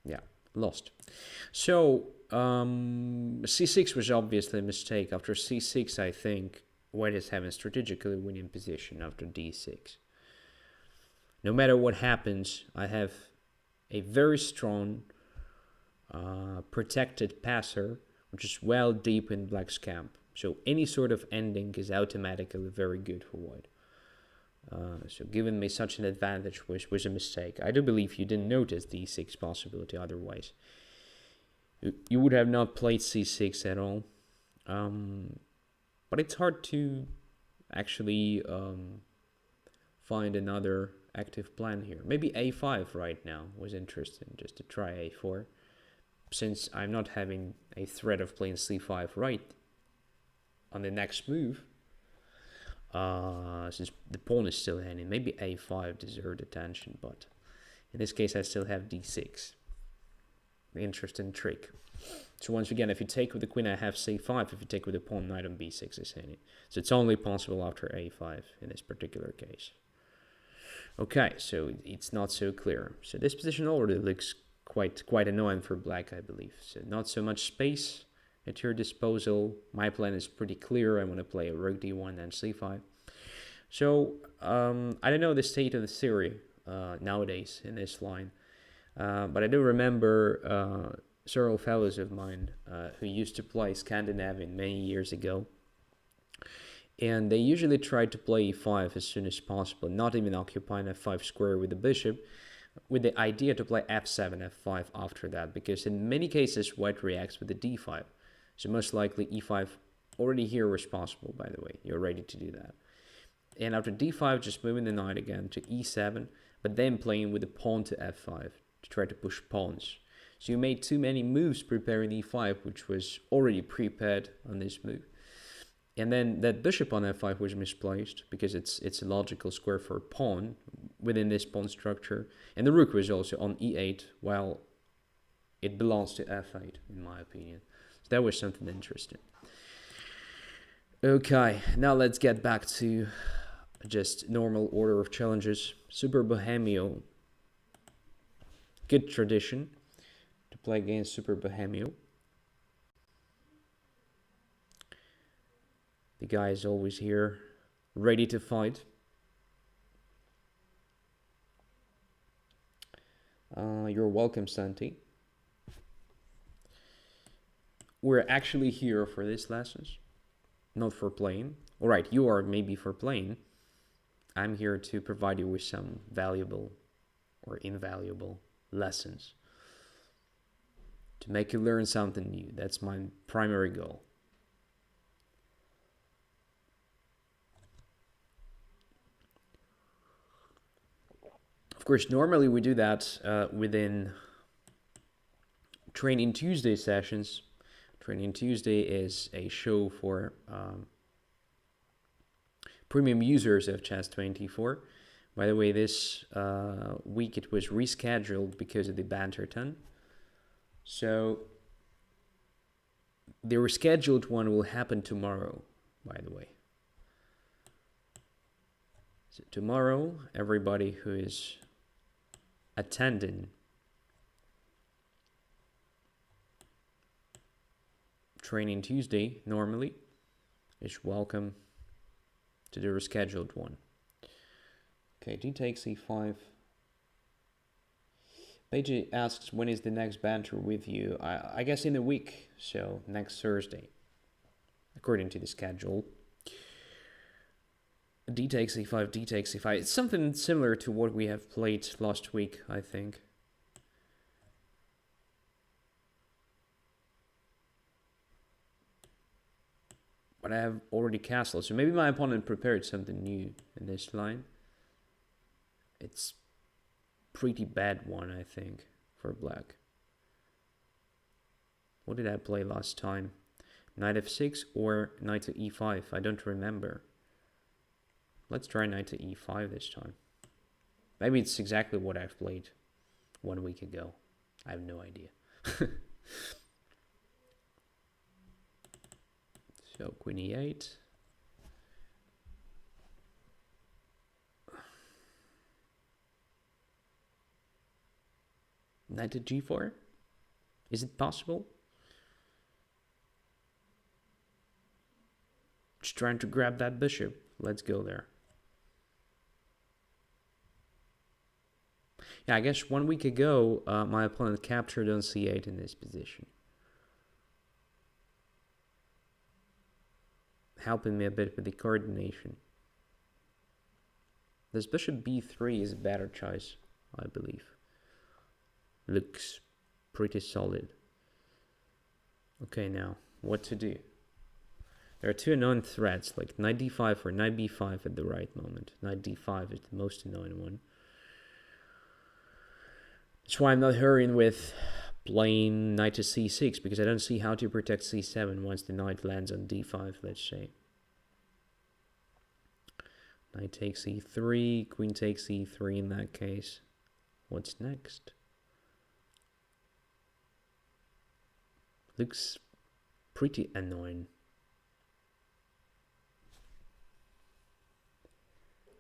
[SPEAKER 1] Yeah, lost. So c6 was obviously a mistake. After c6, I think white is having strategically winning position after d6. No matter what happens, I have a very strong protected passer, which is well deep in black's camp. So any sort of ending is automatically very good for white. So giving me such an advantage was a mistake. I do believe you didn't notice the e6 possibility otherwise. You would have not played c6 at all. But it's hard to actually find another active plan here. Maybe a5 right now was interesting, just to try a4. Since I'm not having a threat of playing c5 right on the next move, since the pawn is still hanging, maybe a5 deserved attention, but in this case I still have d6. Interesting trick. So once again, if you take with the queen, I have c5. If you take with the pawn, knight on b6 is hanging. So it's only possible after a5 in this particular case. Okay, so it's not so clear. So this position already looks quite annoying for black, I believe. So not so much space at your disposal. My plan is pretty clear. I want to play a rook d1 and c5. So I don't know the state of the theory nowadays in this line, but I do remember several fellows of mine who used to play Scandinavian many years ago, and they usually tried to play e5 as soon as possible, not even occupying f5 square with the bishop, with the idea to play f7, f5 after that, because in many cases white reacts with the d5. So most likely e5 already here responsible, by the way. You're ready to do that. And after d5, just moving the knight again to e7, but then playing with the pawn to f5 to try to push pawns. So you made too many moves preparing e5, which was already prepared on this move. And then that bishop on f5 was misplaced because it's a logical square for a pawn within this pawn structure. And the rook was also on e8, while it belongs to f8, in my opinion. So that was something interesting. Okay, now let's get back to just normal order of challenges. Super Bohemio. Good tradition to play against Super Bohemio. The guy is always here, ready to fight. You're welcome, Santi. We're actually here for these lessons, not for playing. All right, you are maybe for playing. I'm here to provide you with some valuable or invaluable lessons to make you learn something new. That's my primary goal. Of course, normally we do that within Training Tuesday sessions. Training Tuesday is a show for premium users of Chess24. By the way, this week it was rescheduled because of the Banter ton. So the rescheduled one will happen tomorrow, by the way. So tomorrow, everybody who is attending Training Tuesday normally is welcome to the rescheduled one. Okay, d takes e5. Beiji asks, when is the next banter with you? I guess in a week, so next Thursday, according to the schedule. D takes e5, d takes e5. It's something similar to what we have played last week, I think. But I have already castled, so maybe my opponent prepared something new in this line. It's pretty bad one, I think, for black. What did I play last time? Knight f6 or knight to e5? I don't remember. Let's try knight to e5 this time. Maybe it's exactly what I've played 1 week ago. I have no idea. So queen e8. Knight to g4? Is it possible? Just trying to grab that bishop. Let's go there. Yeah, I guess 1 week ago, my opponent captured on c8 in this position. Helping me a bit with the coordination. This bishop b3 is a better choice, I believe. Looks pretty solid. Okay, now, what to do? There are two annoying threats, like knight d5 or knight b5 at the right moment. Knight d5 is the most annoying one. That's why I'm not hurrying with playing knight to c6, because I don't see how to protect c7 once the knight lands on d5, let's say. Knight takes e3, queen takes e3 in that case. What's next? Looks pretty annoying.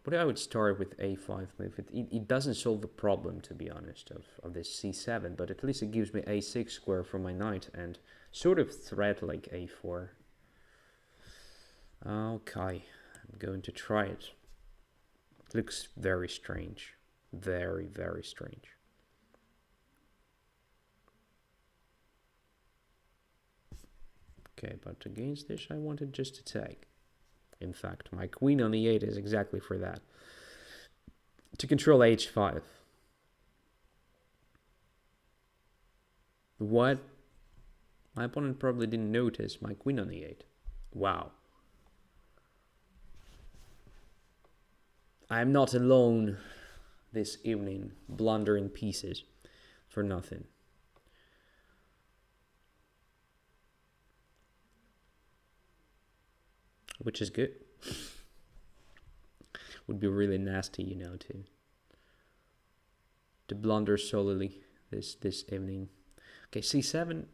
[SPEAKER 1] But I would start with a5 move. It doesn't solve the problem, to be honest, of this c7, but at least it gives me a6 square for my knight and sort of threat like a4. Okay, I'm going to try it. It looks very strange. Very, very strange. Okay, but against this I wanted just to take. In fact, my queen on e8 is exactly for that. To control h5. What? My opponent probably didn't notice my queen on e8. Wow. I'm not alone this evening, blundering pieces for nothing. Which is good. Would be really nasty, you know, to blunder solely this evening. Okay, c7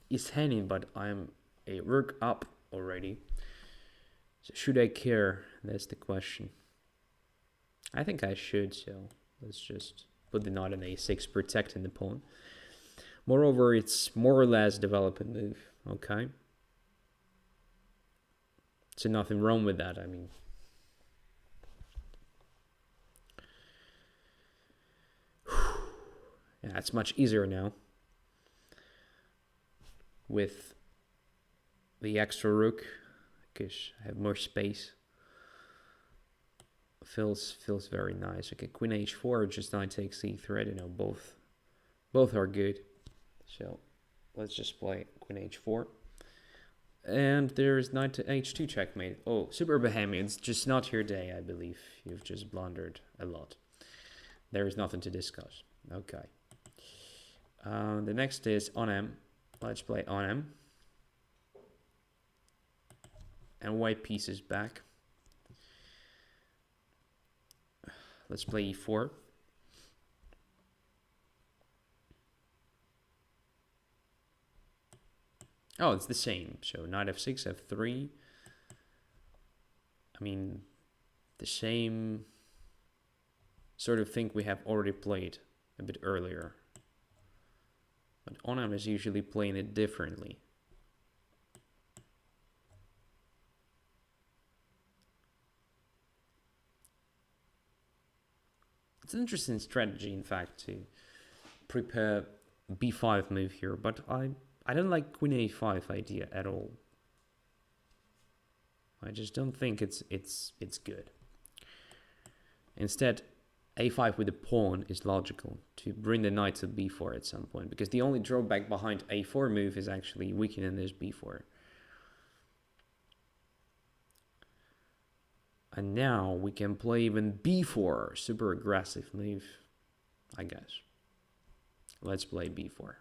[SPEAKER 1] is hanging, but I'm a rook up already. So should I care? That's the question. I think I should, so let's just put the knight on a6, protecting the pawn. Moreover, it's more or less developing move, okay? So nothing wrong with that, I mean. Yeah, it's much easier now with the extra rook, because I have more space. Feels very nice. Okay, queen h4, just knight takes e3. You know, both are good. So let's just play queen h4. And there's knight to h2 checkmate. Oh, super Bohemian. It's just not your day, I believe. You've just blundered a lot. There is nothing to discuss. Okay. The next is on M. Let's play on M. And white pieces back. Let's play e4. Oh, it's the same. So knight f6, f3. I mean, the same sort of thing we have already played a bit earlier. But Onam is usually playing it differently. It's an interesting strategy, in fact, to prepare b5 move here, but I don't like queen a5 idea at all. I just don't think it's good. Instead, a5 with the pawn is logical to bring the knight to b4 at some point, because the only drawback behind a4 move is actually weakening this b4. And now we can play even b4, super aggressive move, I guess. Let's play b4.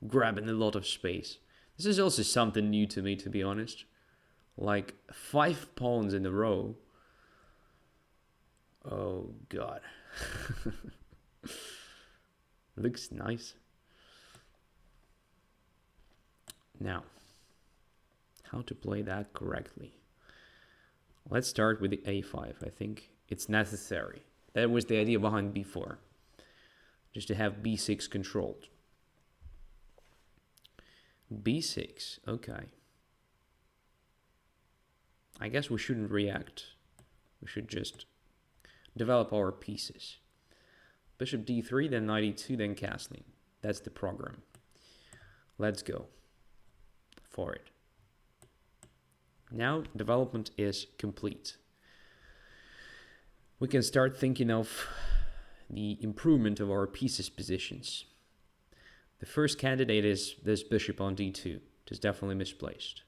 [SPEAKER 1] Grabbing a lot of space. This is also something new to me, to be honest. Like 5 pawns in a row. Oh god. Looks nice. Now, how to play that correctly? Let's start with the a5. I think it's necessary. That was the idea behind b4. Just to have b6 controlled. b6, okay. I guess we shouldn't react. We should just develop our pieces. Bishop d3, then knight e2, then castling. That's the program. Let's go for it. Now development is complete. We can start thinking of the improvement of our pieces positions. The first candidate is this bishop on d2. It is definitely misplaced.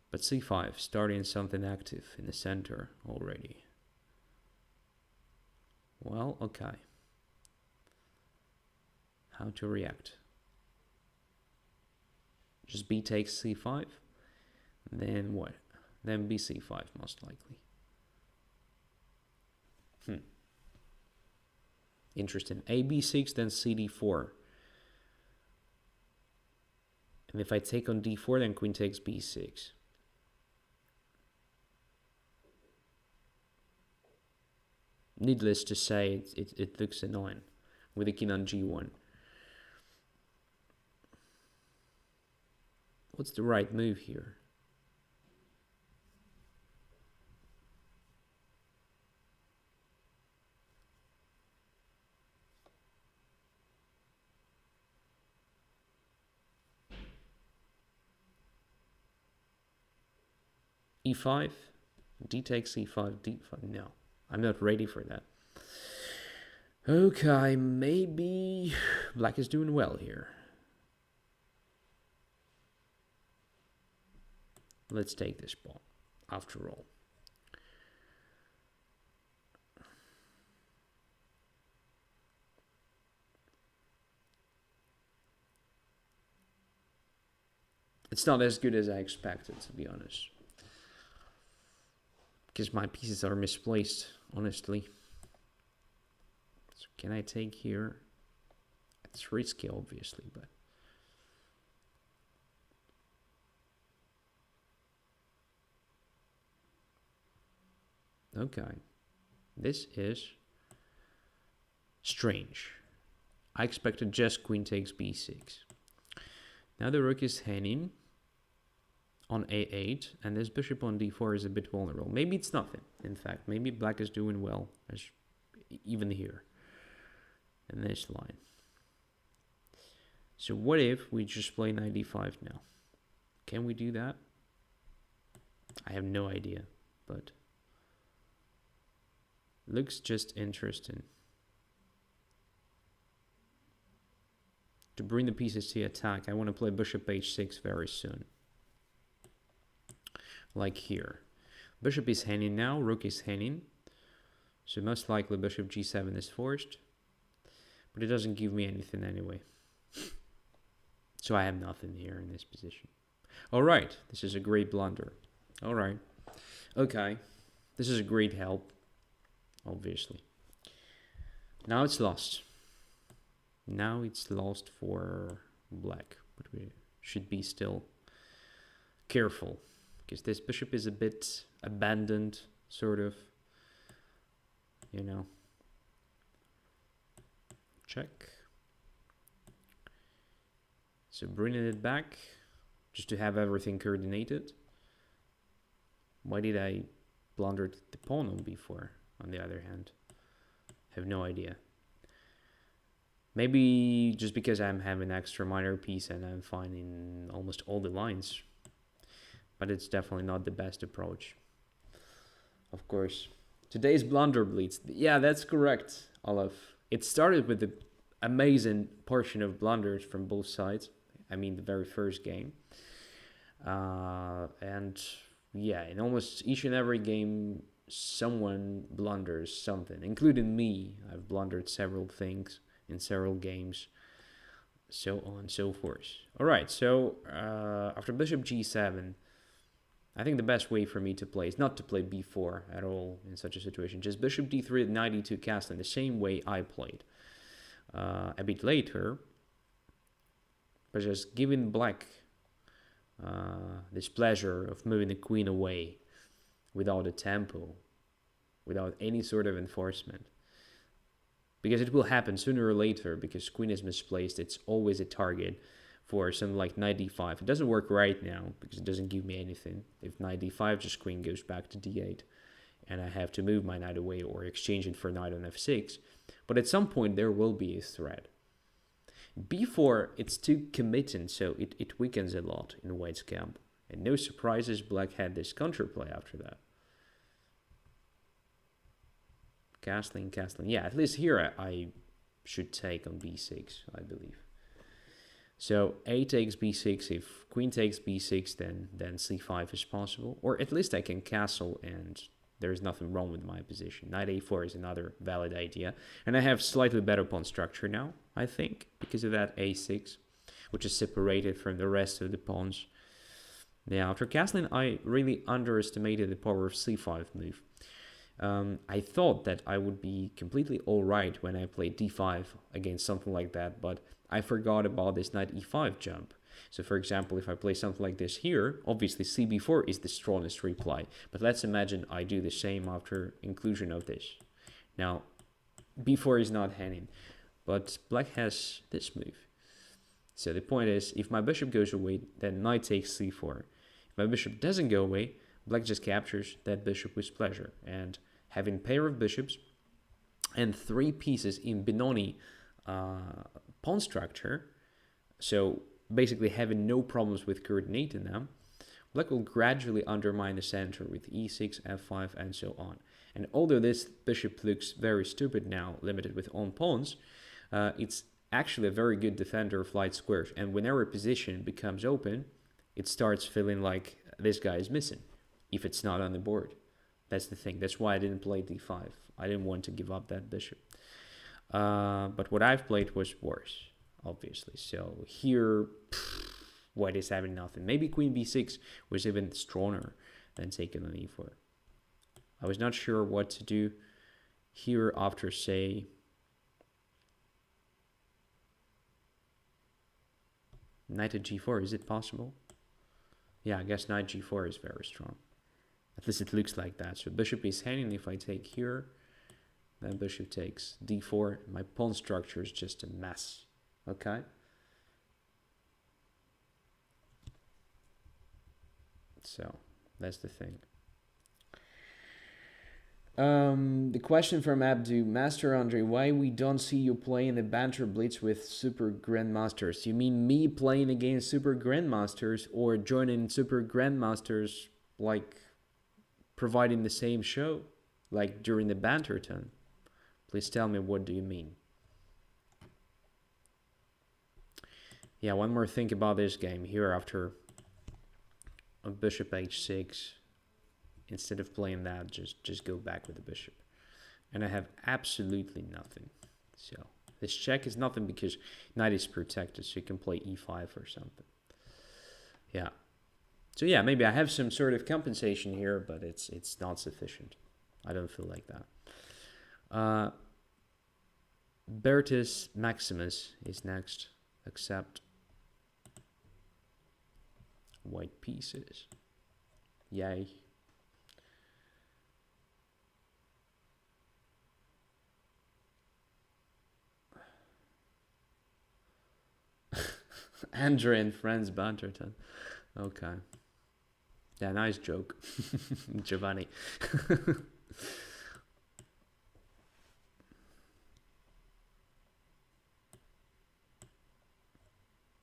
[SPEAKER 1] But c5, starting something active in the center already. Well, okay. How to react? Just b takes c5. Then what? Then bc5 most likely. Interesting. A b6, then cd4. And if I take on d4, then queen takes b6. Needless to say, it looks annoying with the king on g1. What's the right move here? e5, d takes e5, d5. No, I'm not ready for that. Okay, maybe black is doing well here. Let's take this pawn, after all. It's not as good as I expected, to be honest. Because my pieces are misplaced, honestly. So can I take here? It's risky, obviously, but... Okay. This is strange. I expected just queen takes b6. Now the rook is hanging on a8, and this bishop on d4 is a bit vulnerable. Maybe it's nothing, in fact. Maybe black is doing well, as even here, in this line. So what if we just play knight d5 now? Can we do that? I have no idea, but looks just interesting. To bring the pieces to attack, I want to play bishop h6 very soon. Like here. Bishop is hanging now, rook is hanging. So most likely bishop g7 is forced. But it doesn't give me anything anyway. So I have nothing here in this position. Alright, this is a great blunder. Alright. Okay. This is a great help. Obviously. Now it's lost. Now it's lost for black. But we should be still careful. Because this bishop is a bit abandoned, sort of. You know. Check. So bringing it back, just to have everything coordinated. Why did I blunder the pawn on b4, on the other hand? I have no idea. Maybe just because I'm having extra minor piece and I'm finding almost all the lines. But it's definitely not the best approach. Of course. Today's Banter Blitz. Yeah, that's correct, Olaf. It started with the amazing portion of blunders from both sides. I mean, the very first game. And yeah, in almost each and every game, someone blunders something, including me. I've blundered several things in several games, so on and so forth. All right, so after bishop g7, I think the best way for me to play is not to play b4 at all in such a situation. Just bishop d3 at knight e2 castling, the same way I played. A bit later, but just giving black this pleasure of moving the queen away without a tempo, without any sort of enforcement. Because it will happen sooner or later, because queen is misplaced, it's always a target for something like knight d5. It doesn't work right now, because it doesn't give me anything. If knight d5, just queen goes back to d8, and I have to move my knight away or exchange it for knight on f6. But at some point, there will be a threat. b4, it's too committing, so it weakens a lot in white's camp. And no surprises, black had this counterplay after that. Castling. Yeah, at least here I should take on b6, I believe. So a takes b6. If queen takes b6, then c5 is possible. Or at least I can castle and there's nothing wrong with my position. Knight a4 is another valid idea. And I have slightly better pawn structure now, I think, because of that a6, which is separated from the rest of the pawns. Now, after castling, I really underestimated the power of c5 move. I thought that I would be completely alright when I played d5 against something like that, but I forgot about this knight e5 jump. So for example, if I play something like this here, obviously cb4 is the strongest reply, but let's imagine I do the same after inclusion of this. Now, b4 is not hanging, but black has this move. So the point is, if my bishop goes away, then knight takes c4. If my bishop doesn't go away, black just captures that bishop with pleasure, and having pair of bishops and three pieces in Benoni pawn structure, so basically having no problems with coordinating them, black will gradually undermine the center with e6, f5, and so on. And although this bishop looks very stupid now, limited with on pawns, it's actually a very good defender of light squares. And whenever a position becomes open, it starts feeling like this guy is missing if it's not on the board. That's the thing. That's why I didn't play d5. I didn't want to give up that bishop. But what I've played was worse, obviously. So here, white is having nothing. Maybe queen b6 was even stronger than taking on e4. I was not sure what to do here after, say, knight at g4. Is it possible? Yeah, I guess knight g4 is very strong. At least it looks like that. So bishop is hanging. If I take here, then bishop takes d4. My pawn structure is just a mess. Okay. So that's the thing. The question from Abdu, Master Andrey, why we don't see you playing the Banter Blitz with Super Grandmasters? You mean me playing against Super Grandmasters or joining Super Grandmasters, like providing the same show, like during the Banter turn? Please tell me, what do you mean? Yeah, one more thing about this game here after a bishop h6. Instead of playing that, just go back with the bishop. And I have absolutely nothing. So this check is nothing because knight is protected, so you can play e5 or something. Yeah. So yeah, maybe I have some sort of compensation here, but it's not sufficient. I don't feel like that. Bertus Maximus is next. Accept. White pieces. Yay. Andrey and friends Banterton. Okay. Yeah, nice joke. Giovanni.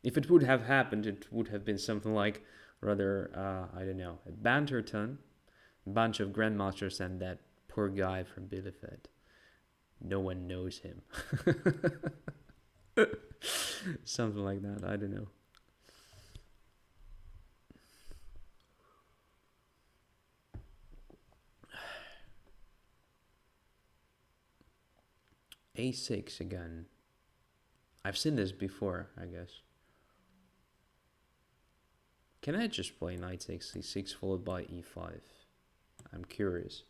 [SPEAKER 1] If it would have happened, it would have been something like, rather, I don't know, a Banterton, a bunch of grandmasters, and that poor guy from Bielefeld. No one knows him. Something like that, I don't know. A6 again. I've seen this before, I guess. Can I just play knight takes c6 followed by e5? I'm curious.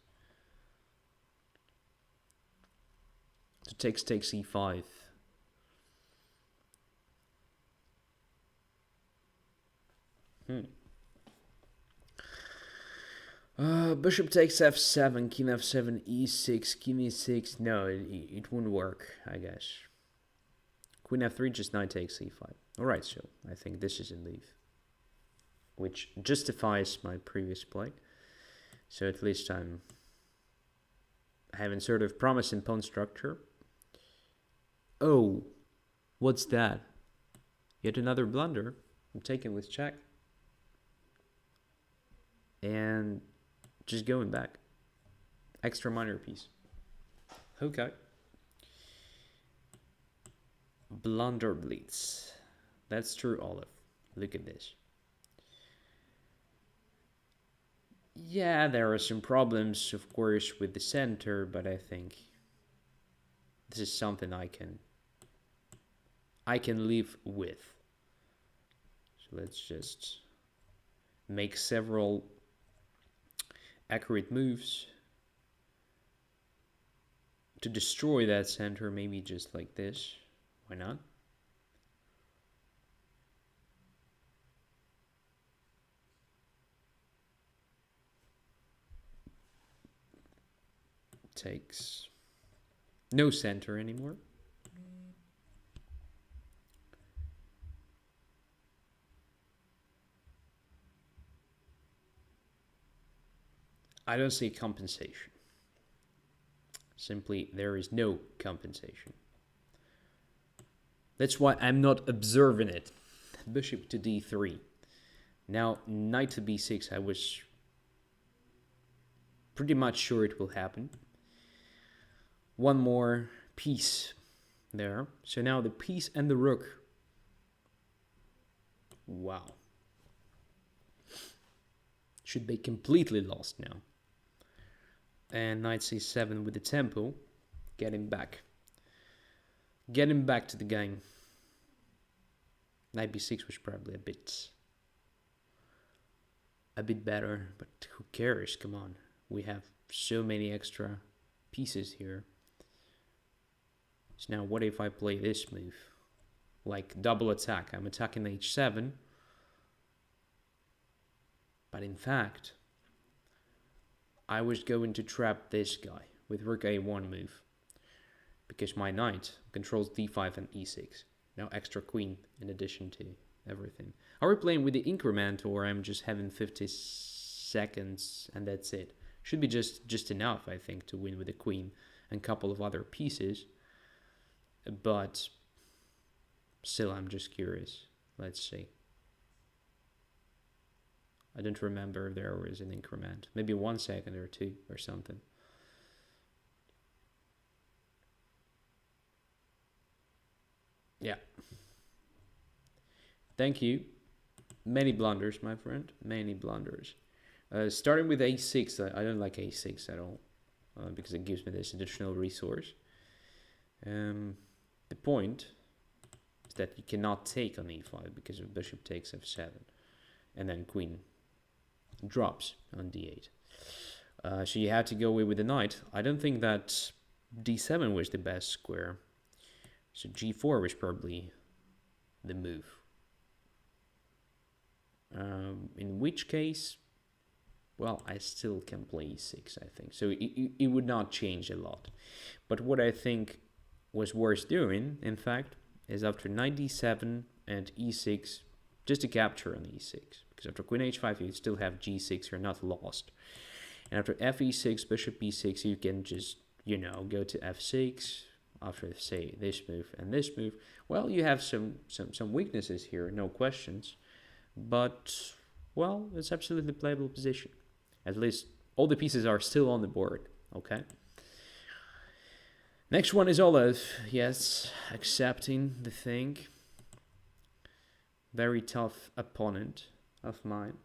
[SPEAKER 1] So takes e5. Bishop takes f7, king f7, e6, king e6. No, it won't work, I guess. Queen f3, just knight takes e5. Alright, so I think this is a leave, which justifies my previous play. So at least I'm having sort of promising pawn structure. Oh, what's that? Yet another blunder. I'm taking with check. And just going back. Extra minor piece. Okay. Banter Blitz. That's true, Olive. Look at this. Yeah, there are some problems, of course, with the center, but I think this is something I can live with. So let's just make several accurate moves to destroy that center, maybe just like this. Why not? Takes no center anymore. I don't see compensation. Simply, there is no compensation. That's why I'm not observing it. Bishop to d3. Now, knight to b6, I was pretty much sure it will happen. One more piece there. So now the piece and the rook. Wow. Should be completely lost now. And knight c7 with the tempo. Getting back. Getting back to the game. Knight b6 was probably a bit better, but who cares? Come on. We have so many extra pieces here. So now what if I play this move? Like double attack. I'm attacking h7. But in fact, I was going to trap this guy with rook a1 move. Because my knight controls d5 and e6. Now extra queen in addition to everything. Are we playing with the increment, or I'm just having 50 seconds and that's it? Should be just enough, I think, to win with the queen and a couple of other pieces. But still, I'm just curious. Let's see. I don't remember if there was an increment. Maybe 1 second or 2 or something. Yeah. Thank you. Many blunders, my friend. Many blunders. Starting with a6. I don't like a6 at all. Because it gives me this additional resource. The point is that you cannot take on e5 because of bishop takes f7. And then queen drops on d8. So you had to go away with the knight. I don't think that d7 was the best square. So g4 was probably the move. In which case, well, I still can play e6, I think. So it would not change a lot. But what I think was worth doing, in fact, is after knight d7 and e6, just to capture on e6. Because after queen h5, you still have g6, you're not lost. And after f e6, bishop e6, you can just, you know, go to f6. After, say, this move and this move. Well, you have some weaknesses here, no questions. But, well, it's absolutely playable position. At least all the pieces are still on the board, okay? Next one is Olive. Yes, accepting the thing. Very tough opponent of mine.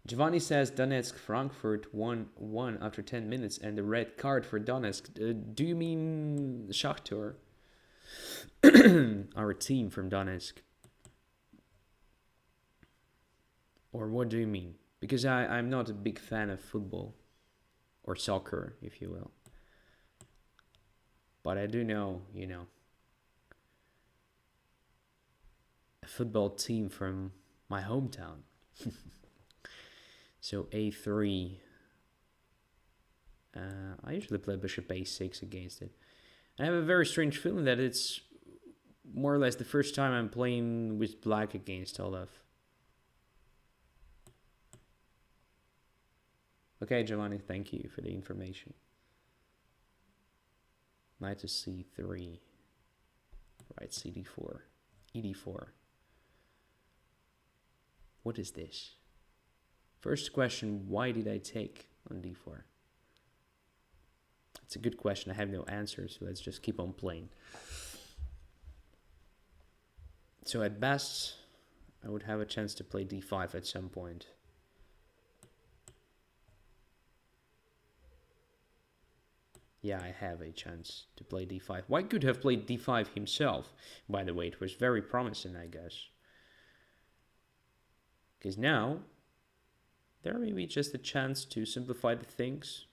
[SPEAKER 1] Giovanni says Donetsk Frankfurt 1-1 after 10 minutes and the red card for Donetsk. Do you mean Shakhtar? Our team from Donetsk. Or what do you mean? Because I'm not a big fan of football. Or soccer, if you will. But I do know, you know, a football team from my hometown. So a3. I usually play bishop a6 against it. I have a very strange feeling that it's more or less the first time I'm playing with black against Olaf. Okay, Giovanni, thank you for the information. Knight to c3. Right, cd4. ed4. What is this? First question, why did I take on d4? It's a good question. I have no answer, so let's just keep on playing. So at best, I would have a chance to play d5 at some point. Yeah, I have a chance to play d5. White could have played d5 himself. By the way, it was very promising, I guess. Because now, there may be just a chance to simplify the things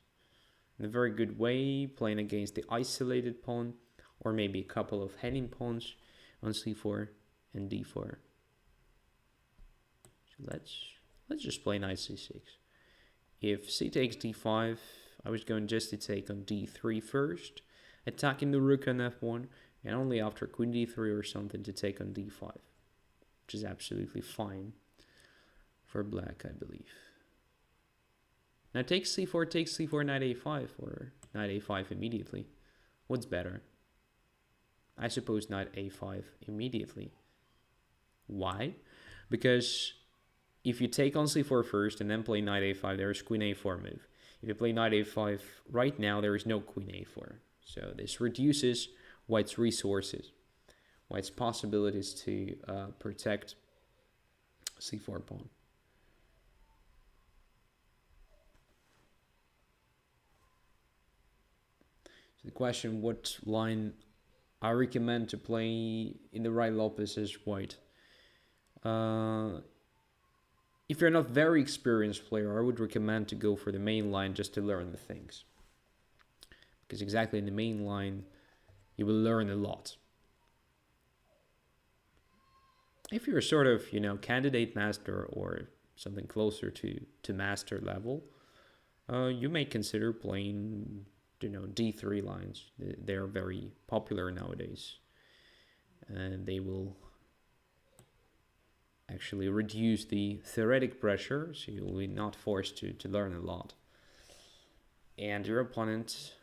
[SPEAKER 1] in a very good way, playing against the isolated pawn, or maybe a couple of hanging pawns on c4 and d4. So let's just play knight c6. If c takes d5, I was going just to take on d3 first, attacking the rook on f1, and only after queen d3 or something to take on d5, which is absolutely fine for black, I believe. Now take c4, knight a5, or knight a5 immediately. What's better? I suppose knight a5 immediately. Why? Because if you take on c4 first and then play knight a5, there is queen a4 move. If you play knight a5 right now, there is no queen a4. So this reduces white's resources, white's possibilities to protect c4 pawn. So the question, what line I recommend to play in the right Lopez is white. If you're not very experienced player, I would recommend to go for the main line just to learn the things. Because exactly in the main line, you will learn a lot. If you're sort of, candidate master or something closer to master level, you may consider playing, D3 lines. They're very popular nowadays. And they will actually reduce the theoretic pressure, so you'll be not forced to learn a lot. And your opponent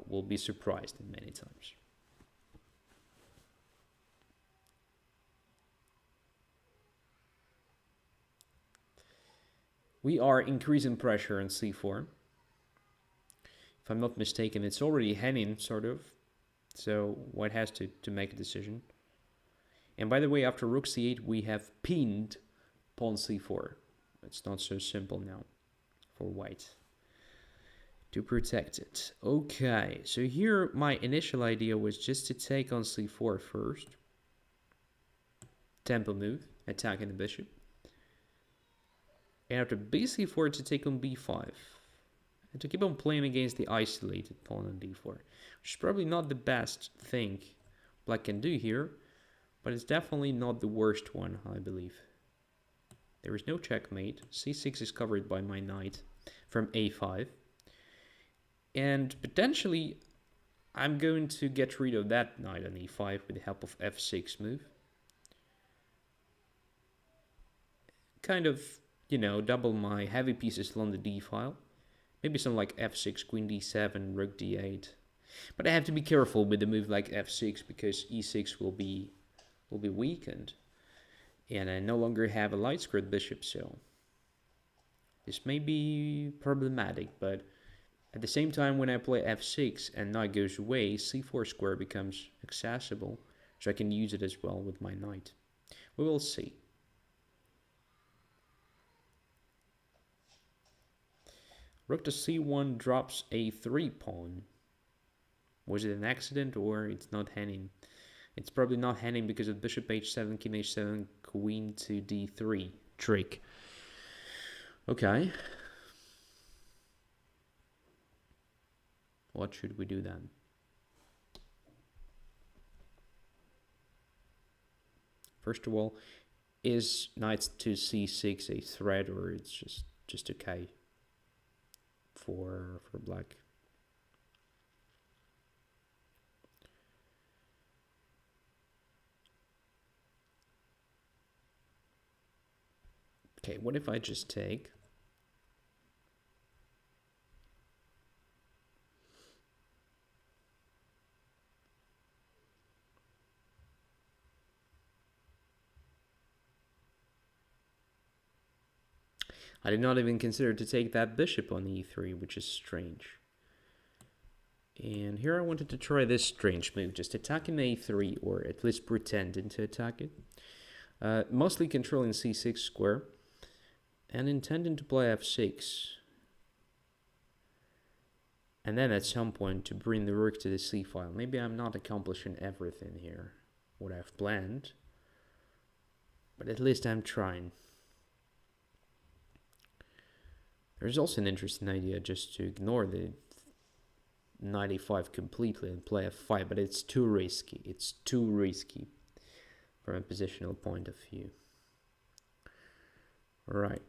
[SPEAKER 1] will be surprised many times. We are increasing pressure on c4. If I'm not mistaken, it's already Henning, sort of. So white has to make a decision. And by the way, after rook c8, we have pinned pawn c4. It's not so simple now for white to protect it. Okay, so here my initial idea was just to take on c4 first. Tempo move, attacking the bishop. And after bc4 to take on b5. And to keep on playing against the isolated pawn on d4. Which is probably not the best thing black can do here. But it's definitely not the worst one, I believe. There is no checkmate. c6 is covered by my knight from a5. And potentially, I'm going to get rid of that knight on e5 with the help of f6 move. Kind of, double my heavy pieces along the d file. Maybe some like f6, queen d7, rook d8. But I have to be careful with the move like f6 because e6 will be weakened. And I no longer have a light squared bishop, so this may be problematic, but at the same time when I play f6 and knight goes away, c4 square becomes accessible, so I can use it as well with my knight. We will see. Rook to c1 drops a 3 pawn. Was it an accident or it's not Henning? It's probably not Henning because of bishop h7, king h7, queen to d3 trick. Okay. What should we do then? First of all, is knight to c6 a threat or it's just okay for black? Okay, what if I just take? I did not even consider to take that bishop on e3, which is strange. And here I wanted to try this strange move, just attacking a3, or at least pretending to attack it. Mostly controlling c6 square, and intending to play f6. And then at some point to bring the rook to the c file. Maybe I'm not accomplishing everything here, what I've planned. But at least I'm trying. There's also an interesting idea just to ignore the knight e5 completely and play f5, but it's too risky. It's too risky from a positional point of view. Alright.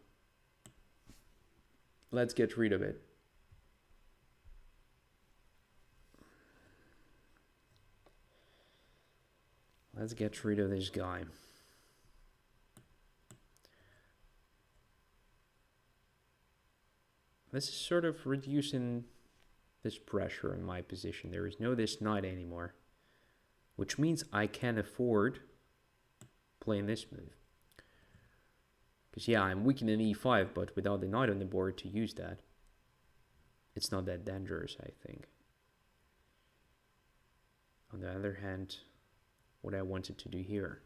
[SPEAKER 1] Let's get rid of it. Let's get rid of this guy. This is sort of reducing this pressure in my position. There is no this knight anymore, which means I can afford playing this move. Because yeah, I'm weakening e5, but without the knight on the board to use that, it's not that dangerous, I think. On the other hand, what I wanted to do here,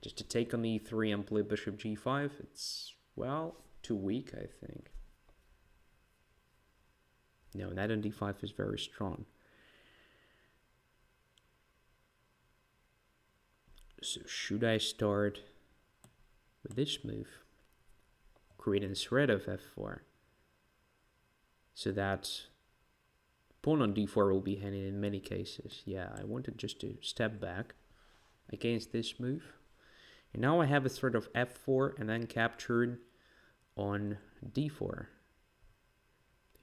[SPEAKER 1] just to take on e3 and play bishop g5, it's, well, too weak, I think. No, knight on d5 is very strong. So should I start with this move, creating a threat of f4, so that pawn on d4 will be handed in many cases. Yeah, I wanted just to step back against this move. And now I have a threat of f4 and then captured on d4.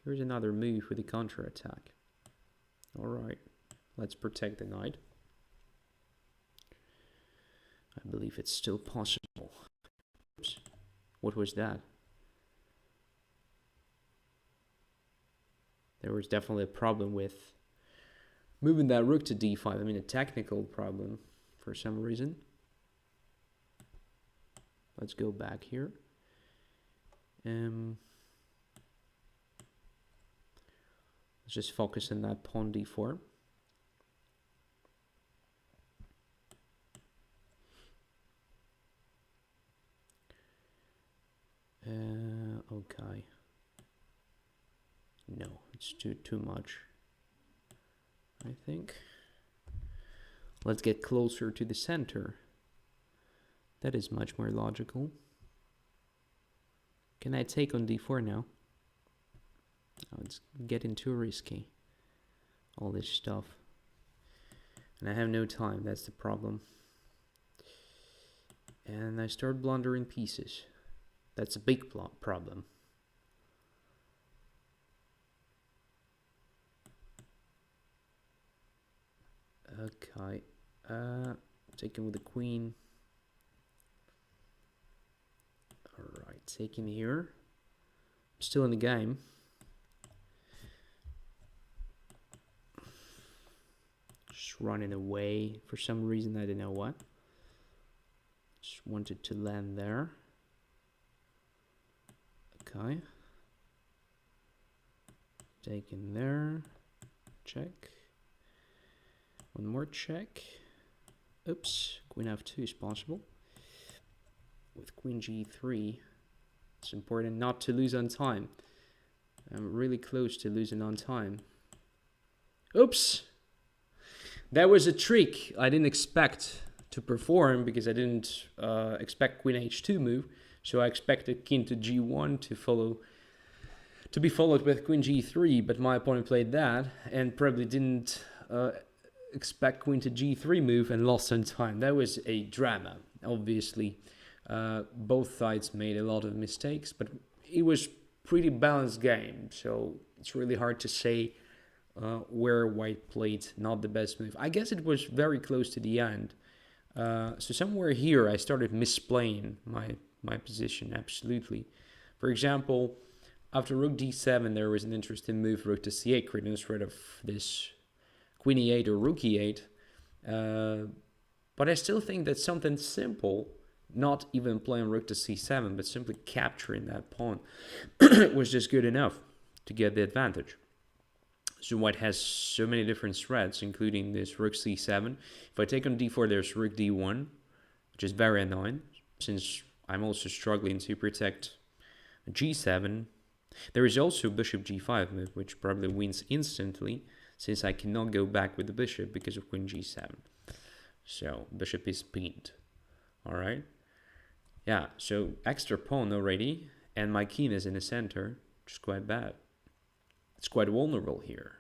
[SPEAKER 1] Here's another move with a counterattack. Alright, let's protect the knight. I believe it's still possible. Oops. What was that? There was definitely a problem with moving that rook to d5. I mean, a technical problem for some reason. Let's go back here. Let's just focus on that pawn d4. Okay. No, it's too much, I think. Let's get closer to the center. That is much more logical. Can I take on d4 now? Oh, it's getting too risky. All this stuff. And I have no time, that's the problem. And I start blundering pieces. That's a big problem. Okay. Taking with the queen. Alright, taking here. I'm still in the game. Just running away for some reason, I don't know what. Just wanted to land there. Okay. Taking there. Check. One more check. Oops. Queen f2 is possible. With queen g3, it's important not to lose on time. I'm really close to losing on time. Oops! That was a trick I didn't expect to perform because I didn't expect queen h2 move. So I expected king to g1 to be followed with queen g3, but my opponent played that and probably didn't expect queen to g3 move and lost on time. That was a drama, obviously. Both sides made a lot of mistakes, but it was pretty balanced game, so it's really hard to say where white played not the best move. I guess it was very close to the end. So somewhere here I started misplaying my position, absolutely. For example, after rook d7 there was an interesting move, rook to c8, creating a threat of this queen e8 or rook e8. But I still think that something simple, not even playing rook to c7, but simply capturing that pawn was just good enough to get the advantage. So white has so many different threats, including this rook c7. If I take on d4, there's rook d1, which is very annoying, since I'm also struggling to protect g7. There is also bishop g5 move, which probably wins instantly, since I cannot go back with the bishop because of queen g7. So bishop is pinned. Alright. Yeah, so extra pawn already, and my king is in the center, which is quite bad. It's quite vulnerable here.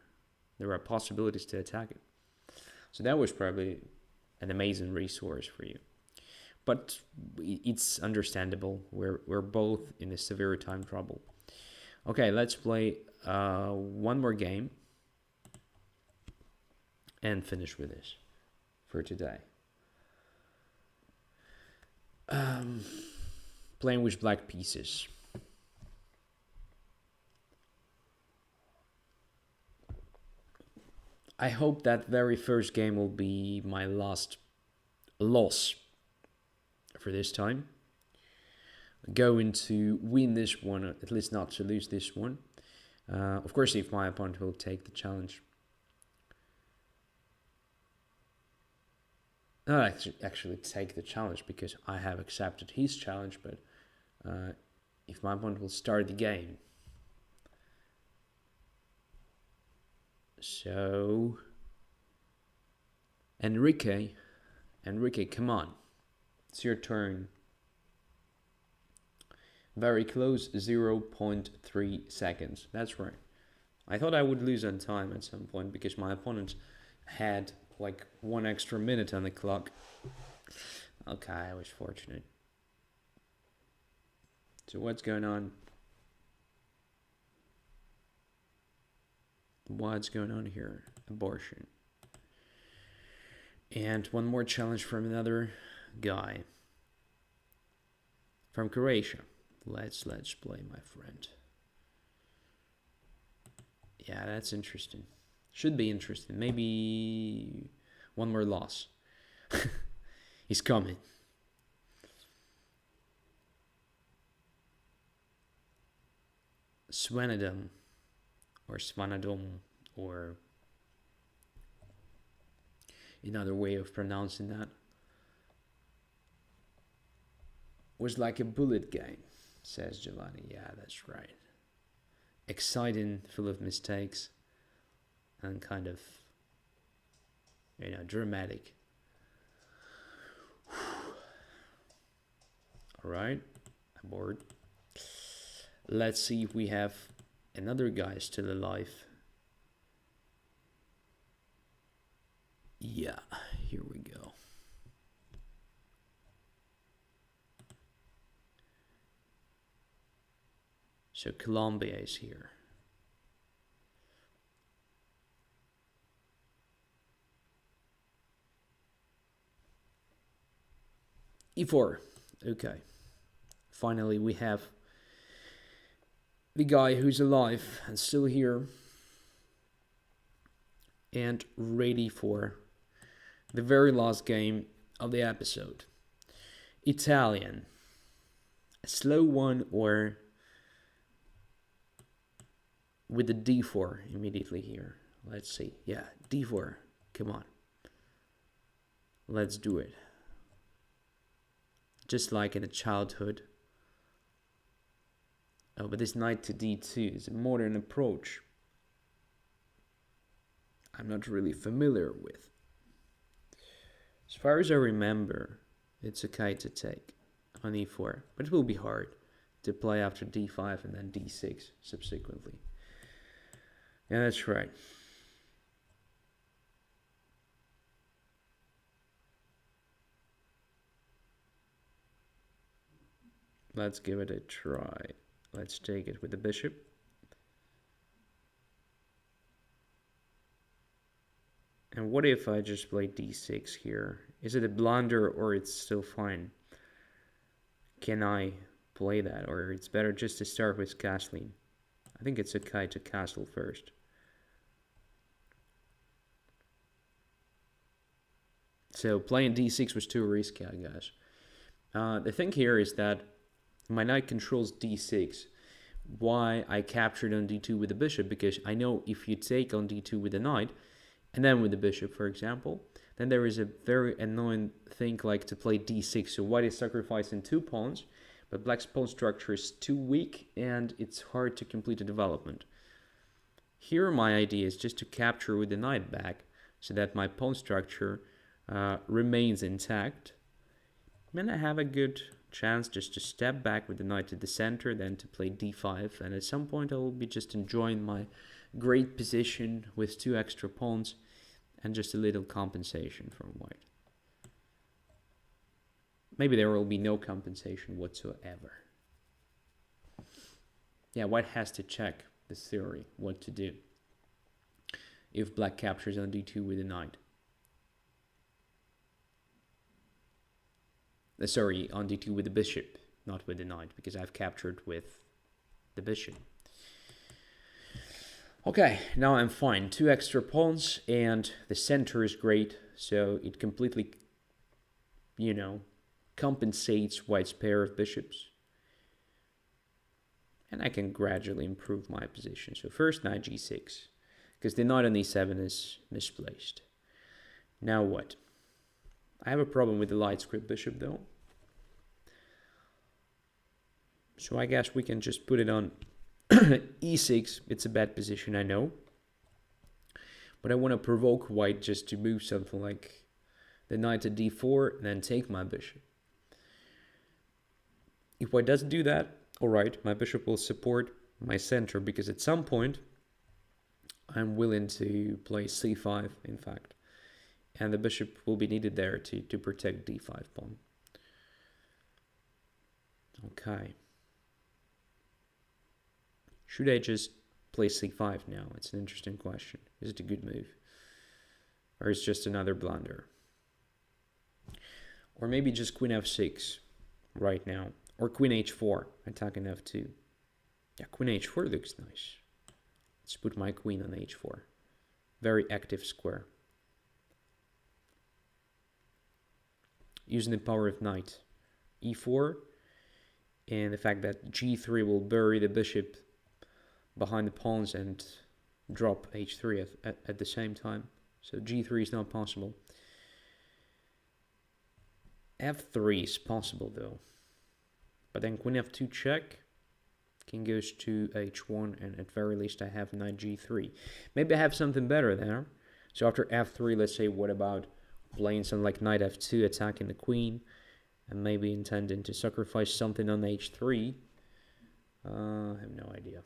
[SPEAKER 1] There are possibilities to attack it. So that was probably an amazing resource for you. But it's understandable. We're both in a severe time trouble. Okay, let's play one more game and finish with this for today. Playing with black pieces. I hope that very first game will be my last loss for this time. Going to win this one, or at least not to lose this one. Of course, if my opponent will take the challenge. Not actually take the challenge, because I have accepted his challenge, but if my opponent will start the game. So, Enrique, come on. It's your turn. Very close, 0.3 seconds. That's right. I thought I would lose on time at some point because my opponent had like 1 extra minute on the clock. Okay, I was fortunate. So what's going on? What's going on here? Abortion. And one more challenge from another guy. From Croatia. Let's play, my friend. Yeah, that's interesting. Should be interesting. Maybe one more loss. He's coming. Svanadom, or another way of pronouncing that, was like a bullet game, says Giovanni. Yeah, that's right. Exciting, full of mistakes, and kind of, dramatic. Alright, I'm bored. Let's see if we have another guy still alive. Yeah, here we go. So Colombia is here. E4. Okay. Finally, we have the guy who's alive and still here and ready for the very last game of the episode. Italian. A slow one, or with the d4 immediately here. Let's see. Yeah, d4. Come on. Let's do it. Just like in a childhood. Oh, but this knight to d2 is a modern approach I'm not really familiar with. As far as I remember, it's okay to take on e4, but it will be hard to play after d5 and then d6 subsequently. Yeah, that's right. Let's give it a try. Let's take it with the bishop. And what if I just play d6 here? Is it a blunder or it's still fine? Can I play that, or it's better just to start with castling? I think it's okay to castle first. So playing d6 was too risky, I guess. The thing here is that my knight controls d6. Why I captured on d2 with the bishop? Because I know if you take on d2 with the knight, and then with the bishop, for example, then there is a very annoying thing like to play d6. So white is sacrificing 2 pawns, but black's pawn structure is too weak and it's hard to complete a development. Here my idea is just to capture with the knight back so that my pawn structure remains intact. Then I have a good chance just to step back with the knight to the center, then to play d5, and at some point I will be just enjoying my great position with 2 extra pawns and just a little compensation from white. Maybe there will be no compensation whatsoever. Yeah, white has to check the theory, what to do if black captures on d2 with the knight. Sorry, on d2 with the bishop, not with the knight, because I've captured with the bishop. Okay, now I'm fine. 2 extra pawns, and the center is great, so it completely,
[SPEAKER 2] compensates white's pair of bishops. And I can gradually improve my position. So first knight g6, because the knight on e7 is misplaced. Now what? I have a problem with the light script bishop though. So I guess we can just put it on e6. It's a bad position, I know. But I want to provoke white just to move something like the knight to d4 and then take my bishop. If white doesn't do that, alright, my bishop will support my center, because at some point I'm willing to play c5, in fact. And the bishop will be needed there to protect d5 pawn. Okay. Should I just play c5 now? It's an interesting question. Is it a good move? Or is it just another blunder? Or maybe just queen f6 right now. Or queen h4, attacking f2. Yeah, queen h4 looks nice. Let's put my queen on h4. Very active square. Using the power of knight e4 and the fact that g3 will bury the bishop behind the pawns and drop h3 at the same time. So g3 is not possible. f3 is possible though. But then queen f2 check, king goes to h1, and at very least I have knight g3. Maybe I have something better there. So after f3, let's say, what about playing something like knight f2, attacking the queen, and maybe intending to sacrifice something on h3? I have no idea.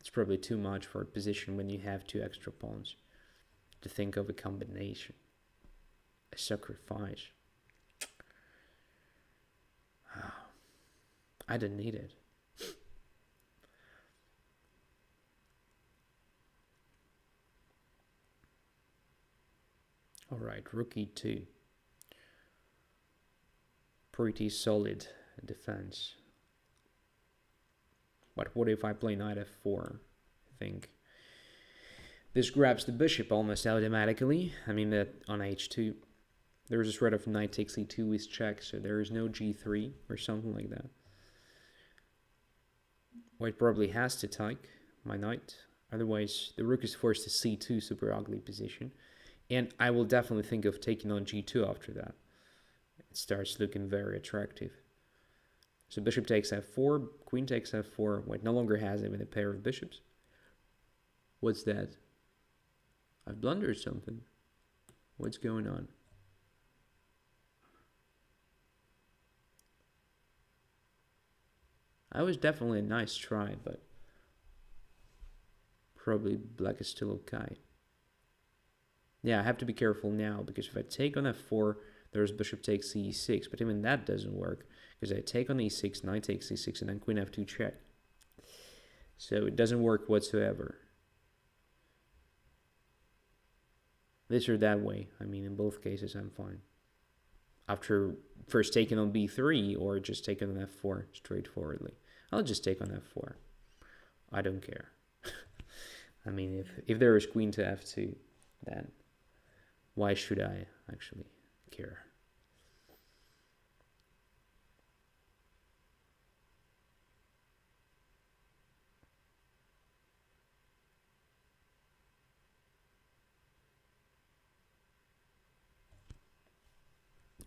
[SPEAKER 2] It's probably too much for a position when you have two extra pawns to think of a combination, a sacrifice. I didn't need it. All right, rook e2. Pretty solid defense. But what if I play knight f4? I think this grabs the bishop almost automatically. I mean that on h2. There's a threat of knight takes e2 with check, so there is no g3 or something like that. White probably has to take my knight. Otherwise, the rook is forced to c2, super ugly position. And I will definitely think of taking on g2 after that. It starts looking very attractive. So bishop takes f4, queen takes f4. White no longer has even a pair of bishops. What's that? I've blundered something. What's going on? That was definitely a nice try, but probably black is still okay. Yeah, I have to be careful now, because if I take on f4, there's bishop takes e6, but even that doesn't work, because I take on e6, knight takes e6, and then queen f2 check. So it doesn't work whatsoever. This or that way, I mean, in both cases, I'm fine. After first taking on b3, or just taking on f4 straightforwardly. I'll just take on f4. I don't care. I mean, if there is queen to f2, then why should I actually care?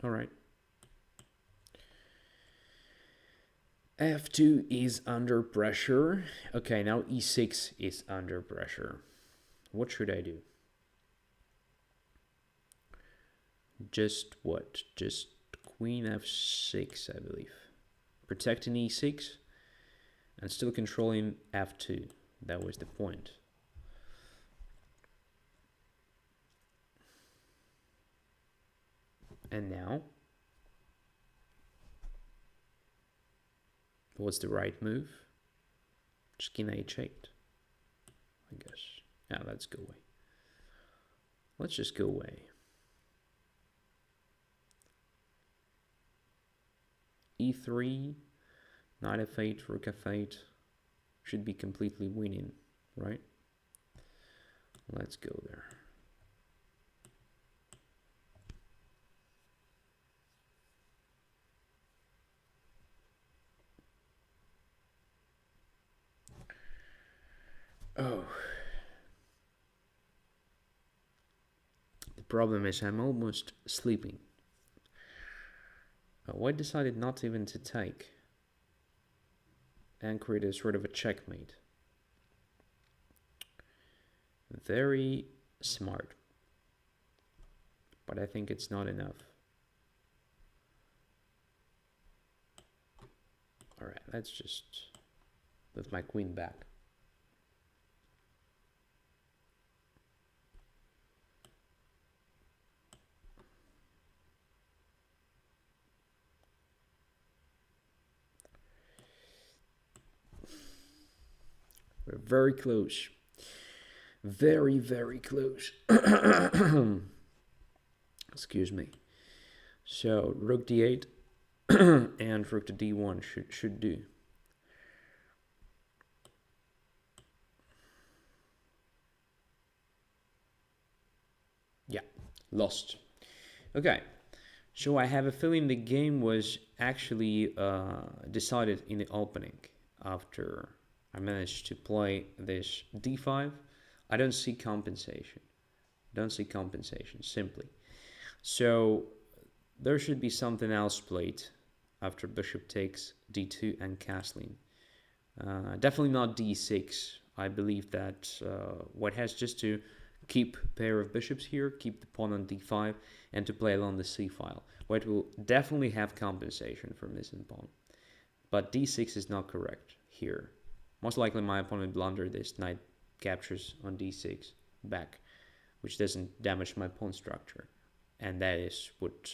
[SPEAKER 2] All right. f2 is under pressure. Okay, now e6 is under pressure. What should I do? Just what? Just queen f6, I believe. Protecting e6 and still controlling f2. That was the point. And now, what's the right move? Just king h8, I guess. Yeah, let's go away. Let's just go away. e3, knight f8, rook f8 should be completely winning, right? Let's go there. Oh. The problem is I'm almost sleeping. White decided not even to take and create a sort of a checkmate. Very smart. But I think it's not enough. Alright, let's just move my queen back. We're very close. Very, very close. Excuse me. So, rook d8 and rook to d1 should do. Yeah, lost. Okay, so I have a feeling the game was actually decided in the opening after I managed to play this d5. I don't see compensation. Simply. So there should be something else played after bishop takes d2 and castling. Definitely not d6. I believe that white has just to keep pair of bishops here, keep the pawn on d5, and to play along the c file. White will definitely have compensation for missing pawn. But d6 is not correct here. Most likely my opponent blundered this knight captures on d6 back, which doesn't damage my pawn structure. And that is what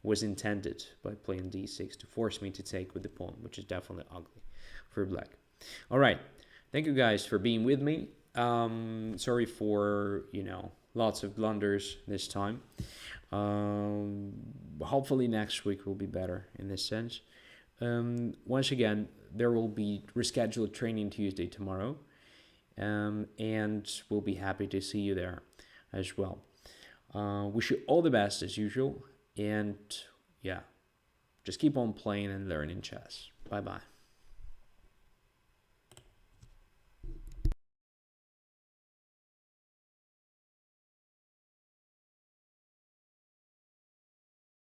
[SPEAKER 2] was intended by playing d6, to force me to take with the pawn, which is definitely ugly for black. All right, thank you guys for being with me. Sorry for, lots of blunders this time. Hopefully next week will be better in this sense. Once again, there will be rescheduled training Tuesday tomorrow, and we'll be happy to see you there as well. Wish you all the best as usual, and yeah, just keep on playing and learning chess. Bye bye.